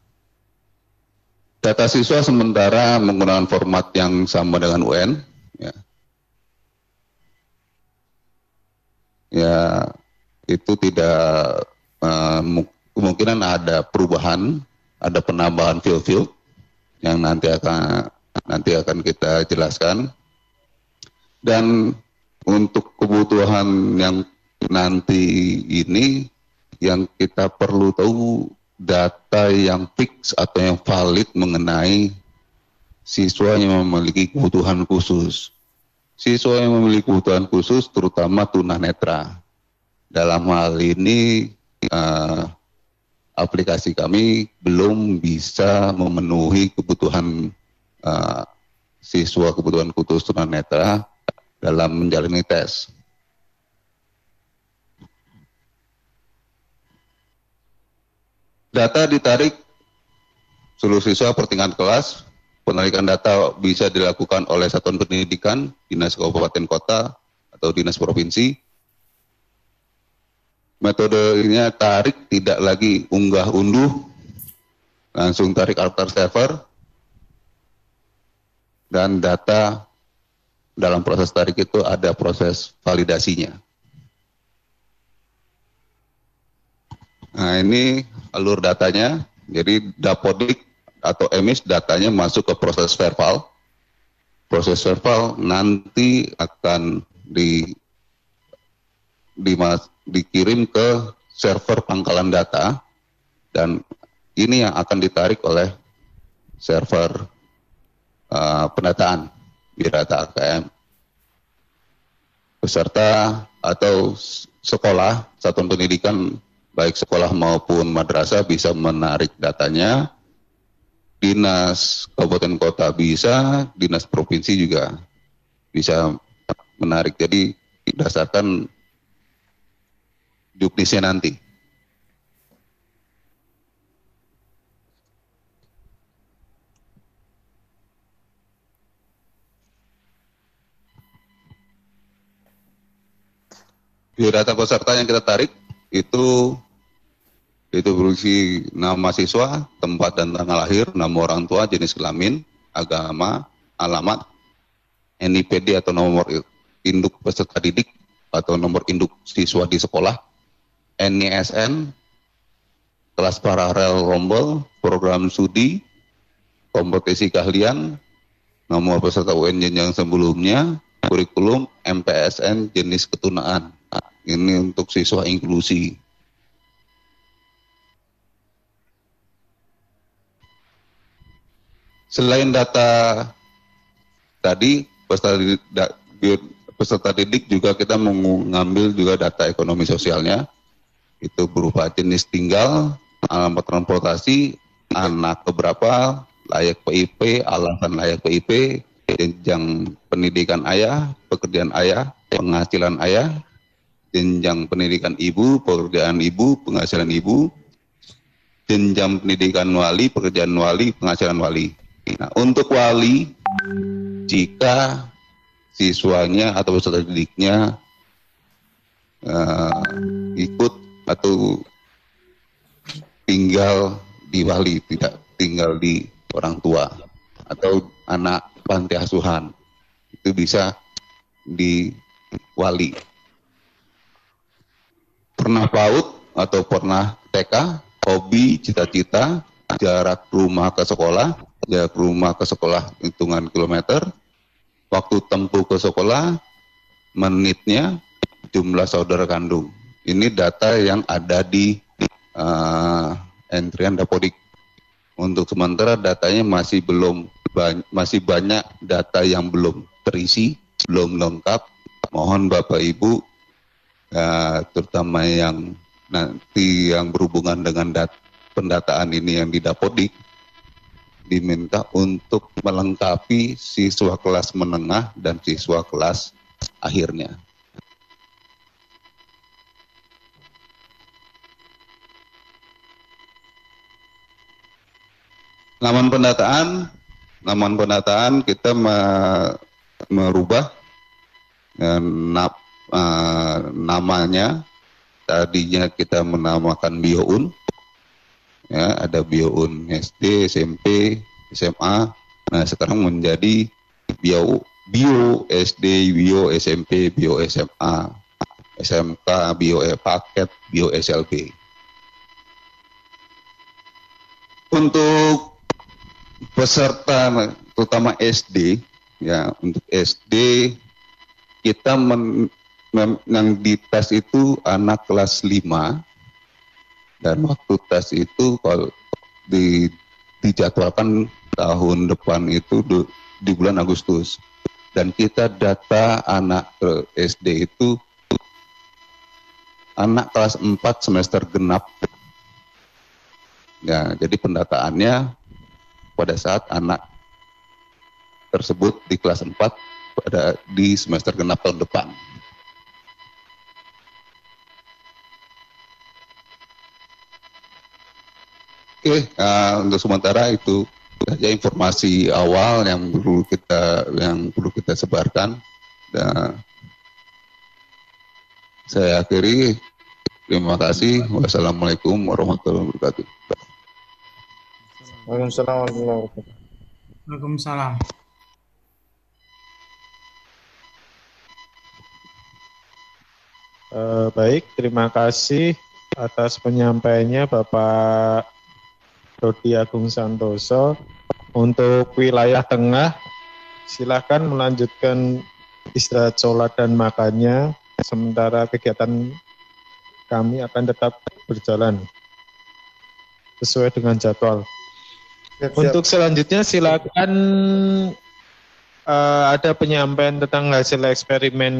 Speaker 8: Data siswa sementara menggunakan format yang sama dengan UN, ya itu tidak kemungkinan ada perubahan, ada penambahan field yang nanti akan kita jelaskan. Dan untuk kebutuhan yang nanti ini, yang kita perlu tahu data yang fix atau yang valid mengenai siswa yang memiliki kebutuhan khusus. Siswa yang memiliki kebutuhan khusus terutama tunanetra. Dalam hal ini aplikasi kami belum bisa memenuhi kebutuhan siswa kebutuhan khusus tunanetra dalam menjalani tes. Data ditarik seluruh siswa per tingkat kelas. Penarikan data bisa dilakukan oleh satuan pendidikan, dinas kabupaten kota, atau dinas provinsi. Metodenya tarik tidak lagi unggah-unduh, langsung tarik altar server, dan data dalam proses tarik itu ada proses validasinya. Nah, ini alur datanya. Jadi dapodik atau emis datanya masuk ke proses verbal. Proses verbal nanti akan dikirim ke server pangkalan data, dan ini yang akan ditarik oleh server pendataan Biradata AKM. Peserta atau sekolah, satuan pendidikan, baik sekolah maupun madrasah bisa menarik datanya. Dinas kabupaten kota bisa, dinas provinsi juga bisa menarik. Jadi berdasarkan juknisnya nanti. Biodata peserta yang kita tarik itu berisi nama siswa, tempat dan tanggal lahir, nama orang tua, jenis kelamin, agama, alamat, NIPD atau nomor induk peserta didik atau nomor induk siswa di sekolah, NISN, kelas paralel rombel, program studi, kompetisi keahlian, nomor peserta UN jenjang sebelumnya, kurikulum, MPSN, jenis ketunaan. Ini untuk siswa inklusi. Selain data tadi, peserta didik juga kita mengambil juga data ekonomi sosialnya. Itu berupa jenis tinggal, alamat transportasi, anak keberapa, layak PIP, alasan layak PIP, jenjang pendidikan ayah, pekerjaan ayah, penghasilan ayah, jenjang pendidikan ibu, pekerjaan ibu, penghasilan ibu, jenjang pendidikan wali, pekerjaan wali, penghasilan wali. Nah, untuk wali, jika siswanya atau peserta didiknya ikut atau tinggal di wali, tidak tinggal di orang tua atau anak panti asuhan, itu bisa di wali. Pernah PAUD atau pernah TK, hobi, cita-cita, jarak rumah ke sekolah, hitungan kilometer, waktu tempuh ke sekolah, menitnya, jumlah saudara kandung. Ini data yang ada di entrian dapodik. Untuk sementara datanya masih banyak data yang belum terisi, belum lengkap. Mohon Bapak Ibu, terutama yang nanti yang berhubungan dengan pendataan ini yang di Dapodik, diminta untuk melengkapi siswa kelas menengah dan siswa kelas akhirnya. Laman pendataan kita merubah namanya. Tadinya kita menamakan BioUn, ya, ada BioUn SD, SMP, SMA. Nah, sekarang menjadi Bio SD, Bio SMP, Bio SMA, SMK, Bio Paket, Bio SLB. Untuk peserta terutama SD, ya, untuk SD kita yang dites itu anak kelas 5, dan waktu tes itu kalau dijadwalkan tahun depan itu di bulan Agustus, dan kita data anak SD itu anak kelas 4 semester genap. Ya, jadi pendataannya pada saat anak tersebut di kelas 4 di semester genap tahun depan. Oke, untuk sementara itu saja informasi awal yang perlu kita sebarkan. Dan saya akhiri. Terima kasih. Wassalamualaikum warahmatullahi wabarakatuh.
Speaker 2: Waalaikumsalam warahmatullahi wabarakatuh.
Speaker 3: Waalaikumsalam.
Speaker 2: Baik, terima kasih atas penyampaiannya Bapak Rodi Agung Santoso. Untuk wilayah tengah, silakan melanjutkan istirahat sholat dan makannya, sementara kegiatan kami akan tetap berjalan sesuai dengan jadwal. Siap. Untuk selanjutnya silakan ada penyampaian tentang hasil eksperimen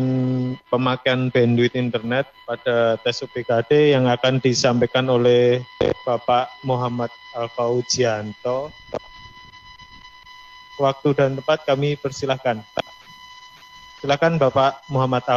Speaker 2: pemakaian bandwidth internet pada tes UPKD yang akan disampaikan oleh Bapak Muhammad Alfaujianto. Waktu dan tempat kami persilahkan. Silakan Bapak Muhammad